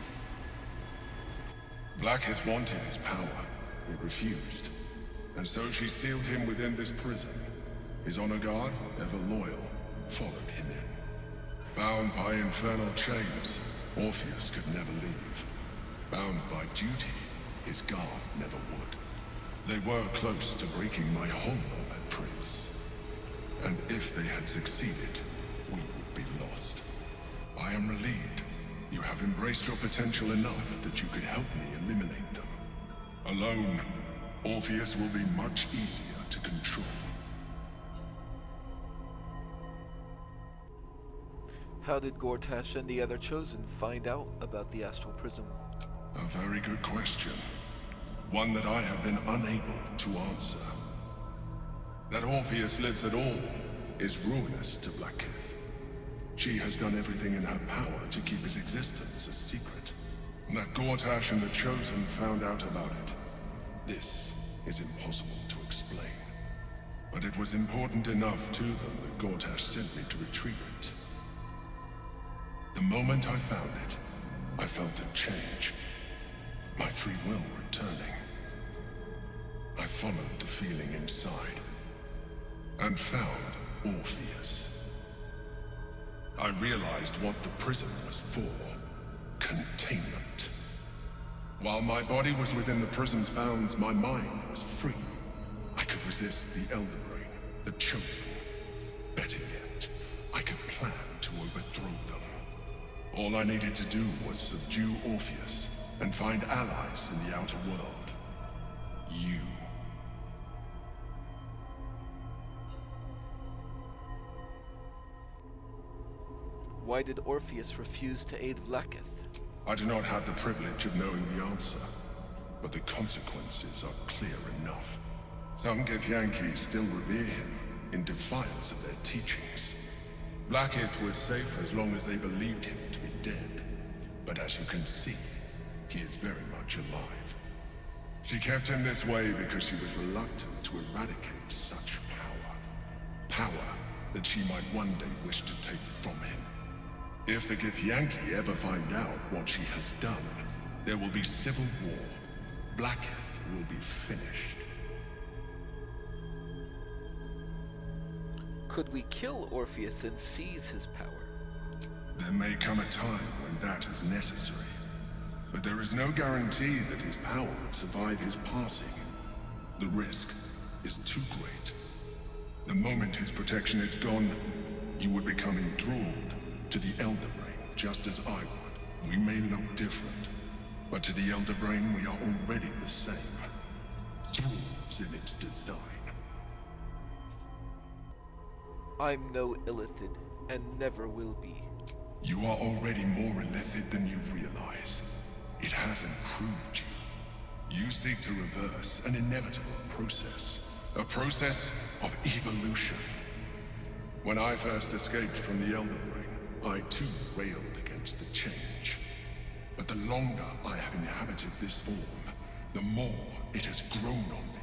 Blackith wanted his power. He refused. And so she sealed him within this prison. His honor guard, ever loyal, followed him in. Bound by infernal chains, Orpheus could never leave. Bound by duty, his guard never would. They were close to breaking my honor at Prince. And if they had succeeded, we would be lost. I am relieved. You have embraced your potential enough that you could help me eliminate them. Alone, Orpheus will be much easier to control. How did Gortash and the other Chosen find out about the Astral Prism? A very good question. One that I have been unable to answer. That Orpheus lives at all is ruinous to Blackith. She has done everything in her power to keep his existence a secret. That Gortash and the Chosen found out about it. This is impossible to explain. But it was important enough to them that Gortash sent me to retrieve it. The moment I found it, I felt a change. My free will returning. I followed the feeling inside, and found Orpheus. I realized what the prism was for. Containment. While my body was within the prism's bounds, my mind was free. I could resist the Elder Brain, the Chosen. Better yet, I could plan to overthrow them. All I needed to do was subdue Orpheus and find allies in the outer world. You. Why did Orpheus refuse to aid Blackith? I do not have the privilege of knowing the answer, but the consequences are clear enough. Some Githyanki still revere him in defiance of their teachings. Blackith was safe as long as they believed him to be dead. But as you can see, he is very much alive. She kept him this way because she was reluctant to eradicate such power. Power that she might one day wish to take from him. If the Githyanki ever find out what she has done, there will be civil war. Blackith will be finished. Could we kill Orpheus and seize his power? There may come a time when that is necessary. But there is no guarantee that his power would survive his passing. The risk is too great. The moment his protection is gone, you would become enthralled to the Elder Brain, just as I would. We may look different, but to the Elder Brain we are already the same. Thralls in its design. I'm no Illithid, and never will be. You are already more Illithid than you realize. It has improved you. You seek to reverse an inevitable process. A process of evolution. When I first escaped from the Elder Brain, I too railed against the change. But the longer I have inhabited this form, the more it has grown on me.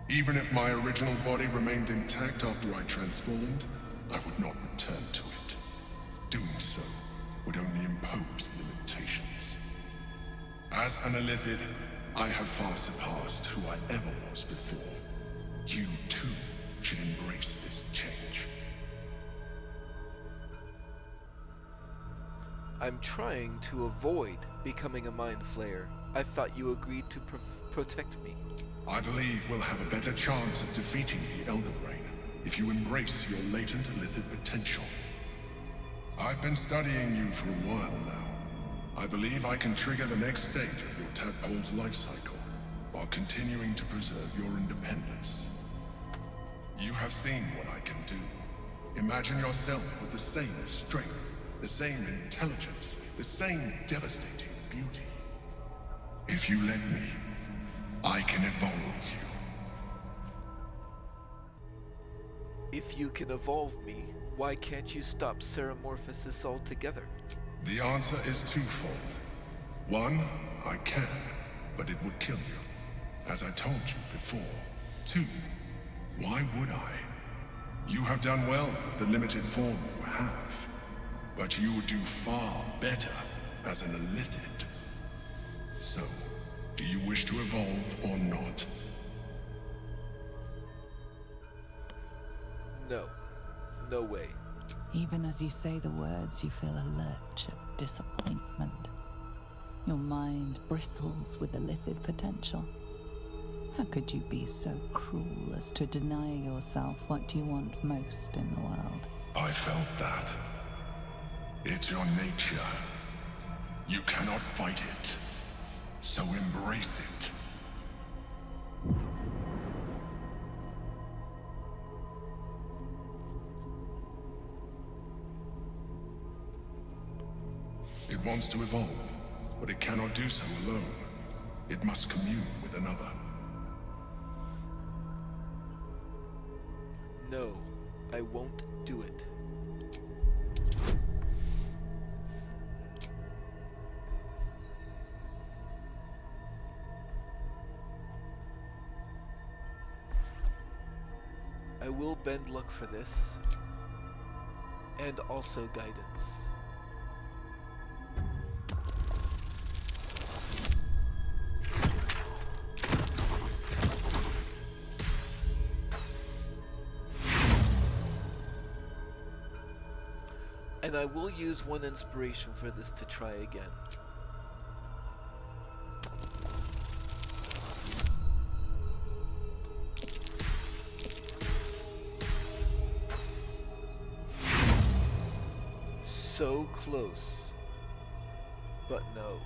Even if my original body remained intact after I transformed, I would not return to it. Doing so would only impose limitations. As an Illithid, I have far surpassed who I ever was before. You too should embrace this change. I'm trying to avoid becoming a mind flayer. I thought you agreed to protect me. I believe we'll have a better chance of defeating the Elden Brain if you embrace your latent illithid potential. I've been studying you for a while now. I believe I can trigger the next stage of your tadpole's life cycle while continuing to preserve your independence. You have seen what I can do. Imagine yourself with the same strength, the same intelligence, the same devastating beauty. If you let me, I can evolve you. If you can evolve me, why can't you stop Ceramorphosis altogether? The answer is twofold. One, I can, but it would kill you, as I told you before. Two, why would I? You have done well with the limited form you have, but you would do far better as an illithid. So, do you wish to evolve or not? No. No way. Even as you say the words, you feel a lurch of disappointment. Your mind bristles with illithid potential. How could you be so cruel as to deny yourself what you want most in the world? I felt that. It's your nature. You cannot fight it. So embrace it. It wants to evolve, but it cannot do so alone. It must commune with another. No, I won't do it. I will bend luck for this, and also guidance. And I will use one inspiration for this to try again. So close. But no.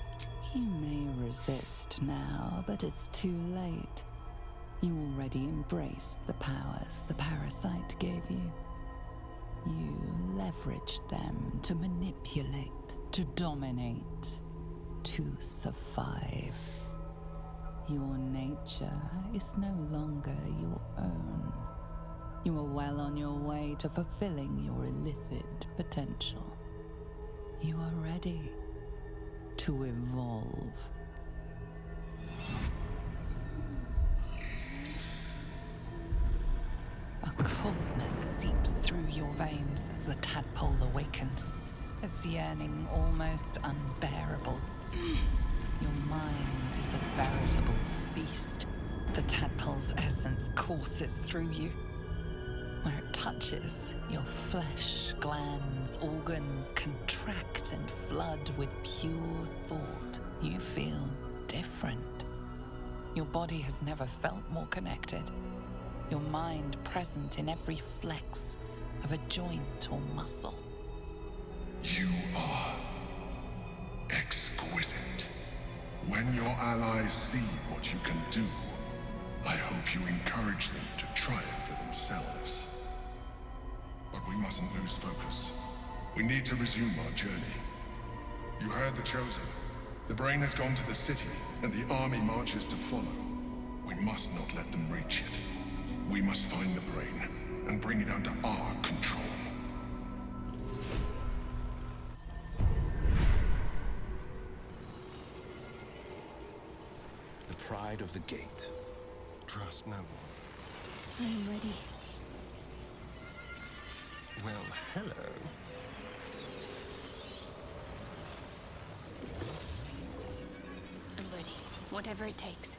You may resist now, but it's too late. You already embraced the powers the parasite gave you. You leveraged them to manipulate, to dominate, to survive. Your nature is no longer your own. You are well on your way to fulfilling your illithid potential. You are ready to evolve. A coldness seeps through your veins as the tadpole awakens, its yearning almost unbearable. Your mind is a veritable feast. The tadpole's essence courses through you. Where it touches, your flesh, glands, organs contract and flood with pure thought. You feel different. Your body has never felt more connected. Your mind present in every flex of a joint or muscle. You are exquisite. When your allies see what you can do, I hope you encourage them to try it for themselves. But we mustn't lose focus. We need to resume our journey. You heard the Chosen. The brain has gone to the city, and the army marches to follow. We must not let them reach it. We must find the brain, and bring it under our control. The pride of the gate. Trust no one. I am ready. Well, hello. I'm ready. Whatever it takes.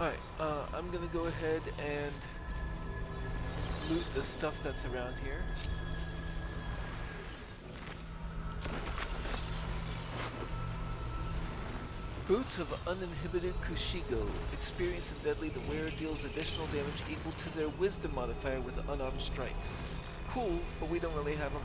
Alright, I'm gonna go ahead and loot the stuff that's around here. Boots of Uninhibited Kushigo. Experienced and deadly, the wearer deals additional damage equal to their wisdom modifier with unarmed strikes. Cool, but we don't really have them.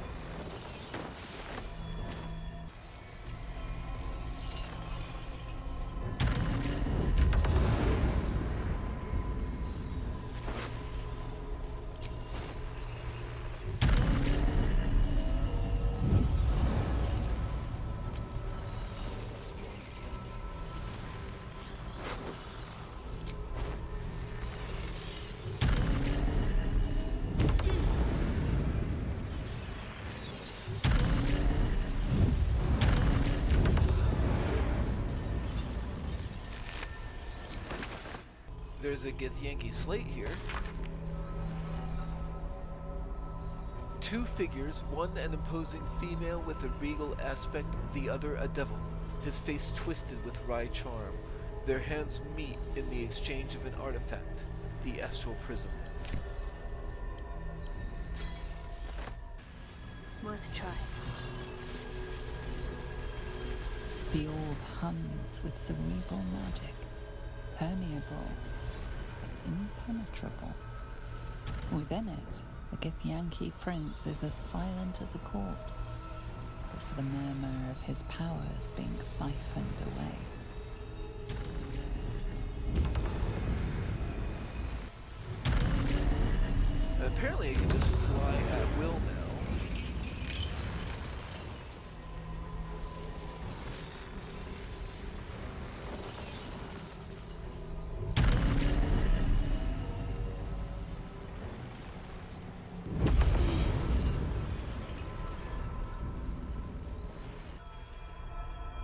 There's a Githyanki slate here. Two figures, one an imposing female with a regal aspect, the other a devil, his face twisted with wry charm. Their hands meet in the exchange of an artifact, the Astral Prism. Worth a try. The orb hums with cerebral magic, permeable, impenetrable. Within it, the Githyanki prince is as silent as a corpse, but for the murmur of his powers being siphoned away. Apparently it can just fly at will now.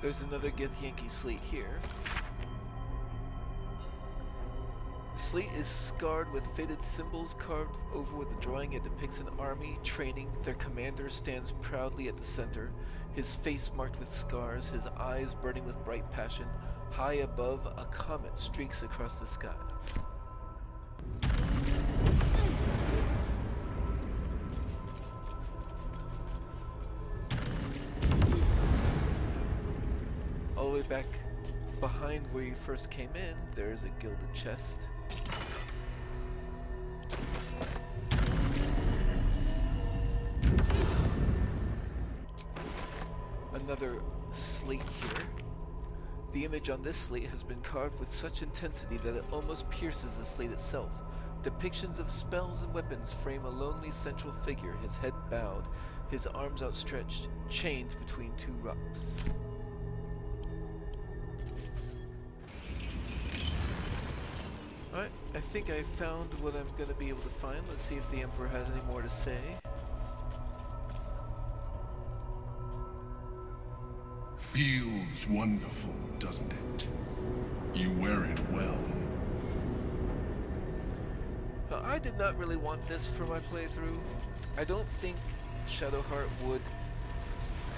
There's another Githyanki slate here. The slate is scarred with faded symbols carved over with a drawing. It depicts an army training. Their commander stands proudly at the center, his face marked with scars, his eyes burning with bright passion. High above, a comet streaks across the sky. All the way back behind where you first came in, there's a gilded chest. Another slate here. The image on this slate has been carved with such intensity that it almost pierces the slate itself. Depictions of spells and weapons frame a lonely central figure, his head bowed, his arms outstretched, chained between two rocks. Alright, I think I found what I'm going to be able to find. Let's see if the Emperor has any more to say. Feels wonderful, doesn't it? You wear it well. I did not really want this for my playthrough. I don't think Shadowheart would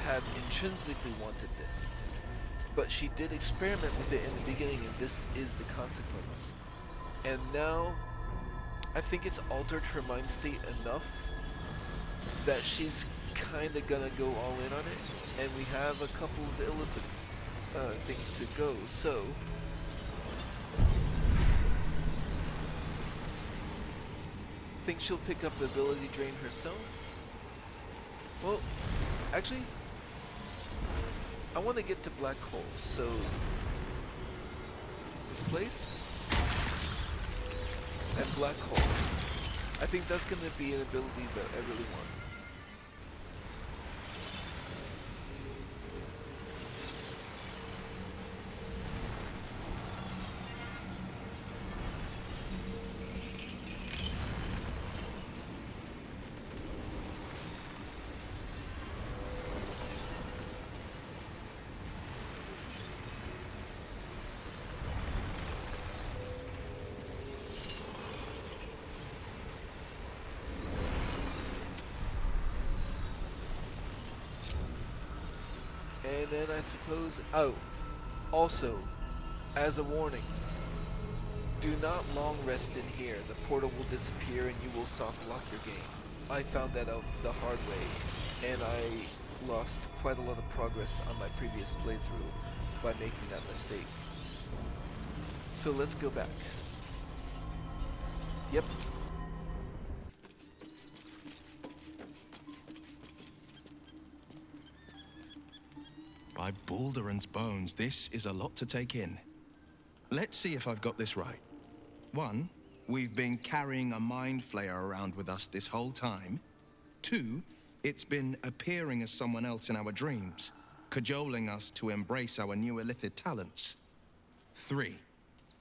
have intrinsically wanted this. But she did experiment with it in the beginning, and this is the consequence. And now, I think it's altered her mind state enough that she's kinda gonna go all in on it, and we have a couple of illicit things to go, so... Think she'll pick up the ability drain herself? Well, actually, I want to get to Black Hole, so... This place? And Black Hole. I think that's going to be an ability that I really want. And then I suppose... Oh, also, as a warning, Do not long rest in here. The portal will disappear and you will soft lock your game. I found that out the hard way, and I lost quite a lot of progress on my previous playthrough by making that mistake. So let's go back. Yep. By Baldur's bones, this is a lot to take in. Let's see if I've got this right. 1, we've been carrying a mind flayer around with us this whole time. 2, it's been appearing as someone else in our dreams, cajoling us to embrace our new illithid talents. 3,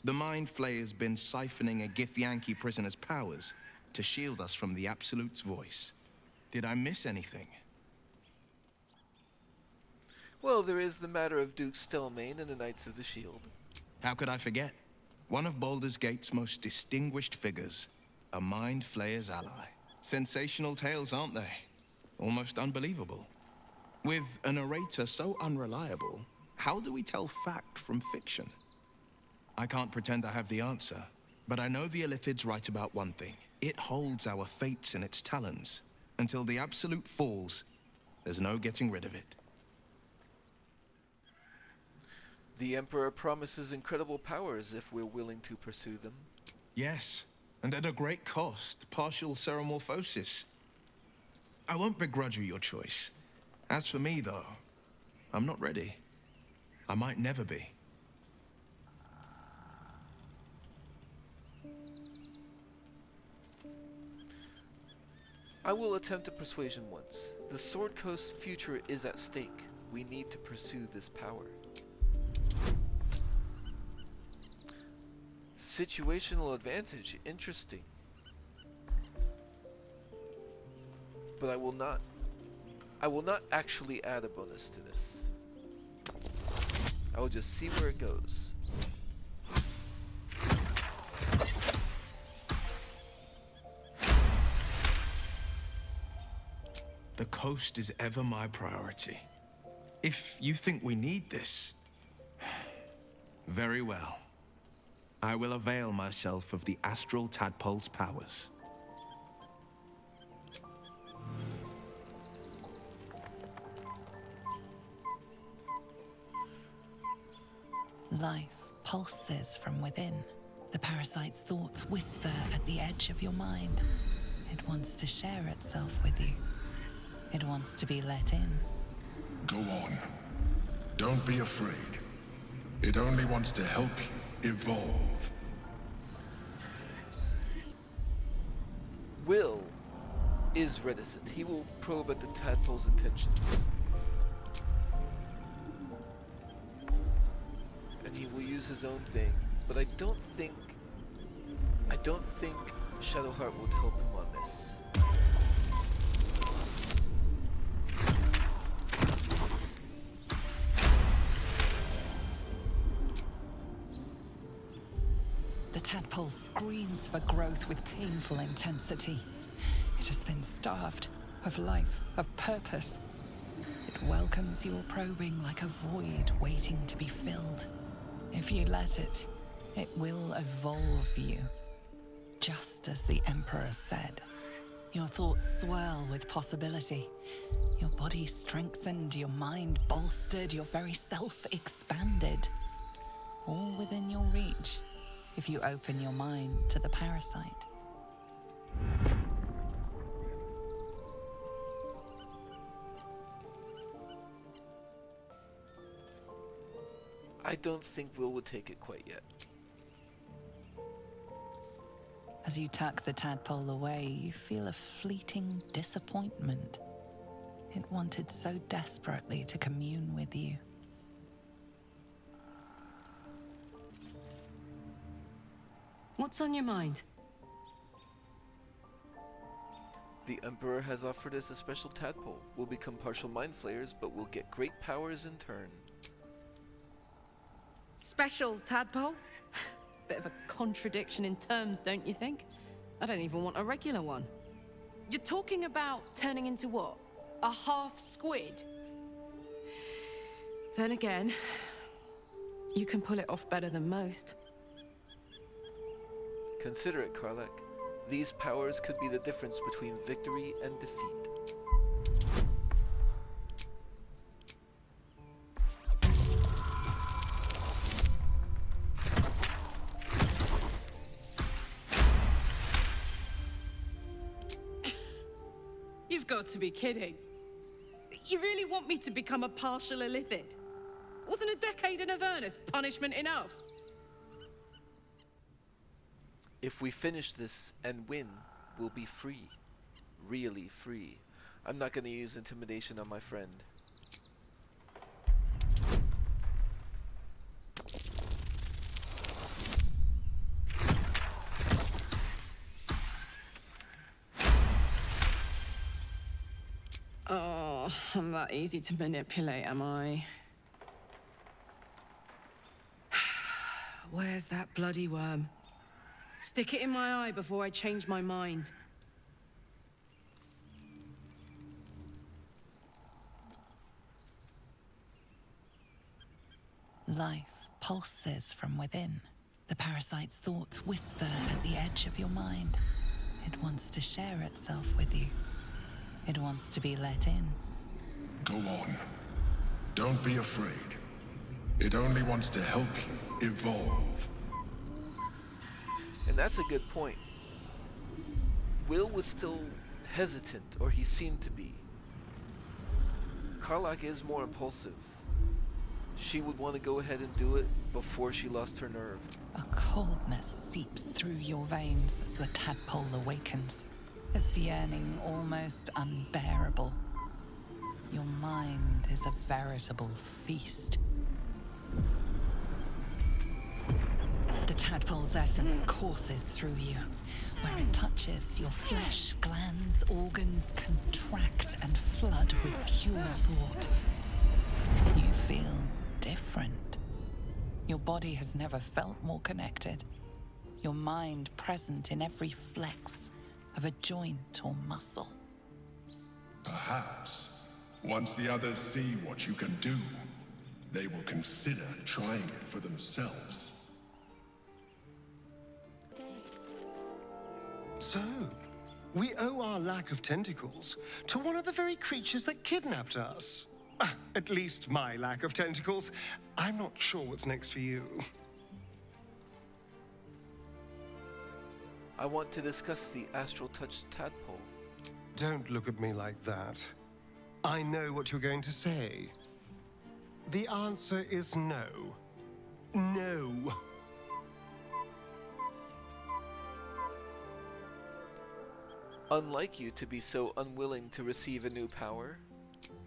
the mind flayer's been siphoning a Githyanki prisoner's powers to shield us from the Absolute's voice. Did I miss anything? Well, there is the matter of Duke Stelmane and the Knights of the Shield. How could I forget? One of Baldur's Gate's most distinguished figures, a mind flayer's ally. Sensational tales, aren't they? Almost unbelievable. With a narrator so unreliable, how do we tell fact from fiction? I can't pretend I have the answer, but I know the Illithid's right about one thing. It holds our fates in its talons. Until the Absolute falls, there's no getting rid of it. The Emperor promises incredible powers if we're willing to pursue them. Yes, and at a great cost, partial ceremorphosis. I won't begrudge you your choice. As for me, though, I'm not ready. I might never be. I will attempt a persuasion once. The Sword Coast's future is at stake. We need to pursue this power. Situational advantage, interesting. But I will not actually add a bonus to this. I will just see where it goes. The coast is ever my priority. If you think we need this, very well. I will avail myself of the Astral Tadpole's powers. Life pulses from within. The parasite's thoughts whisper at the edge of your mind. It wants to share itself with you. It wants to be let in. Go on. Don't be afraid. It only wants to help you evolve. Wyll is reticent. He will probe at the tadpole's intentions. And he will use his own thing, but I don't think Shadowheart would help him on this. The tadpole screams for growth with painful intensity. It has been starved of life, of purpose. It welcomes your probing like a void waiting to be filled. If you let it, it will evolve you. Just as the Emperor said. Your thoughts swirl with possibility. Your body strengthened, your mind bolstered, your very self expanded. All within your reach, if you open your mind to the parasite. I don't think Wyll would take it quite yet. As you tuck the tadpole away, you feel a fleeting disappointment. It wanted so desperately to commune with you. What's on your mind? The Emperor has offered us a special tadpole. We'll become partial mind flayers, but we'll get great powers in turn. Special tadpole? Bit of a contradiction in terms, don't you think? I don't even want a regular one. You're talking about turning into what? A half squid? Then again, you can pull it off better than most. Consider it, Karlach. These powers could be the difference between victory and defeat. You've got to be kidding. You really want me to become a partial illithid? Wasn't a decade in Avernus punishment enough? If we finish this and win, we'll be free. Really free. I'm not going to use intimidation on my friend. Oh, I'm that easy to manipulate, am I? Where's that bloody worm? Stick it in my eye before I change my mind. Life pulses from within. The parasite's thoughts whisper at the edge of your mind. It wants to share itself with you. It wants to be let in. Go on. Don't be afraid. It only wants to help you evolve. And that's a good point. Wyll was still hesitant, or he seemed to be. Karlach is more impulsive. She would want to go ahead and do it before she lost her nerve. A coldness seeps through your veins as the tadpole awakens. Its yearning almost unbearable. Your mind is a veritable feast. The tadpole's essence courses through you. Where it touches, your flesh, glands, organs contract and flood with pure thought. You feel different. Your body has never felt more connected. Your mind present in every flex of a joint or muscle. Perhaps, once the others see what you can do, they will consider trying it for themselves. So, we owe our lack of tentacles to one of the very creatures that kidnapped us. At least my lack of tentacles. I'm not sure what's next for you. I want to discuss the astral touch tadpole. Don't look at me like that. I know what you're going to say. The answer is no. No. Unlike you to be so unwilling to receive a new power.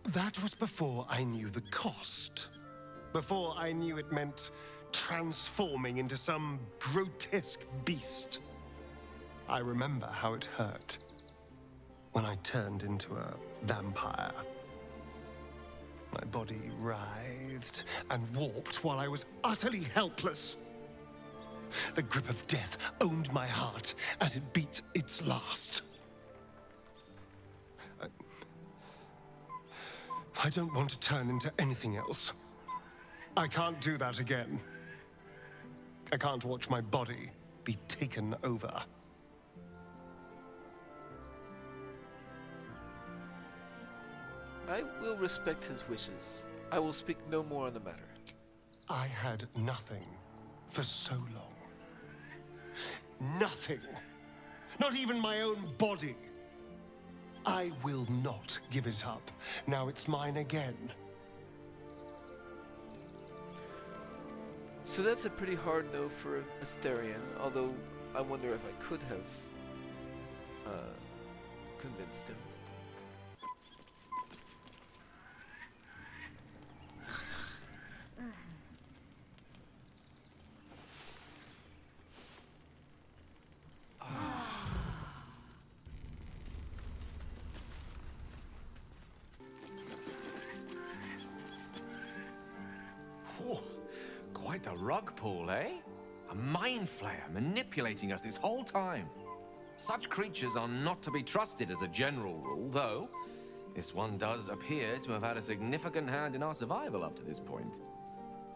That was before I knew the cost. Before I knew it meant transforming into some grotesque beast. I remember how it hurt when I turned into a vampire. My body writhed and warped while I was utterly helpless. The grip of death owned my heart as it beat its last. I don't want to turn into anything else. I can't do that again. I can't watch my body be taken over. I will respect his wishes. I will speak no more on the matter. I had nothing for so long. Nothing. Not even my own body. I will not give it up. Now it's mine again. So that's a pretty hard no for Astarion, although I wonder if I could have convinced him. Quite the rug pull, eh? A mind flayer manipulating us this whole time. Such creatures are not to be trusted as a general rule, though this one does appear to have had a significant hand in our survival up to this point.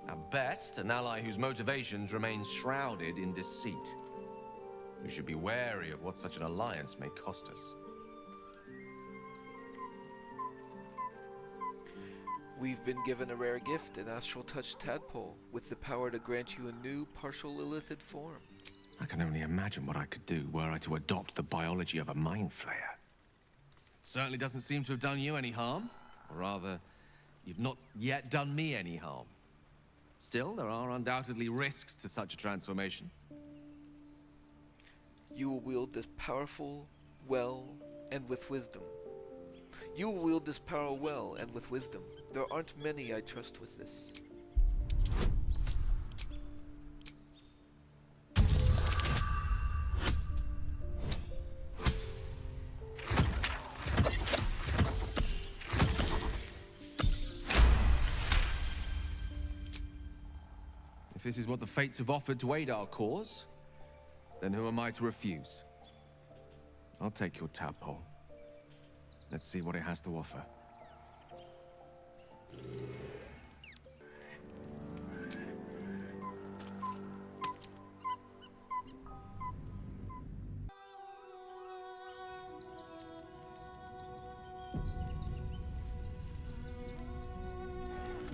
At best, an ally whose motivations remain shrouded in deceit. We should be wary of what such an alliance may cost us. We've been given a rare gift, an Astral Touch Tadpole, with the power to grant you a new partial illithid form. I can only imagine what I could do were I to adopt the biology of a mind flayer. Certainly doesn't seem to have done you any harm. Or rather, you've not yet done me any harm. Still, there are undoubtedly risks to such a transformation. You will wield this powerful well and with wisdom. You will wield this power well and with wisdom. There aren't many I trust with this. If this is what the fates have offered to aid our cause, then who am I to refuse? I'll take your tadpole. Let's see what it has to offer.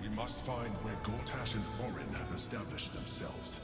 We must find where Gortash and Orin have established themselves.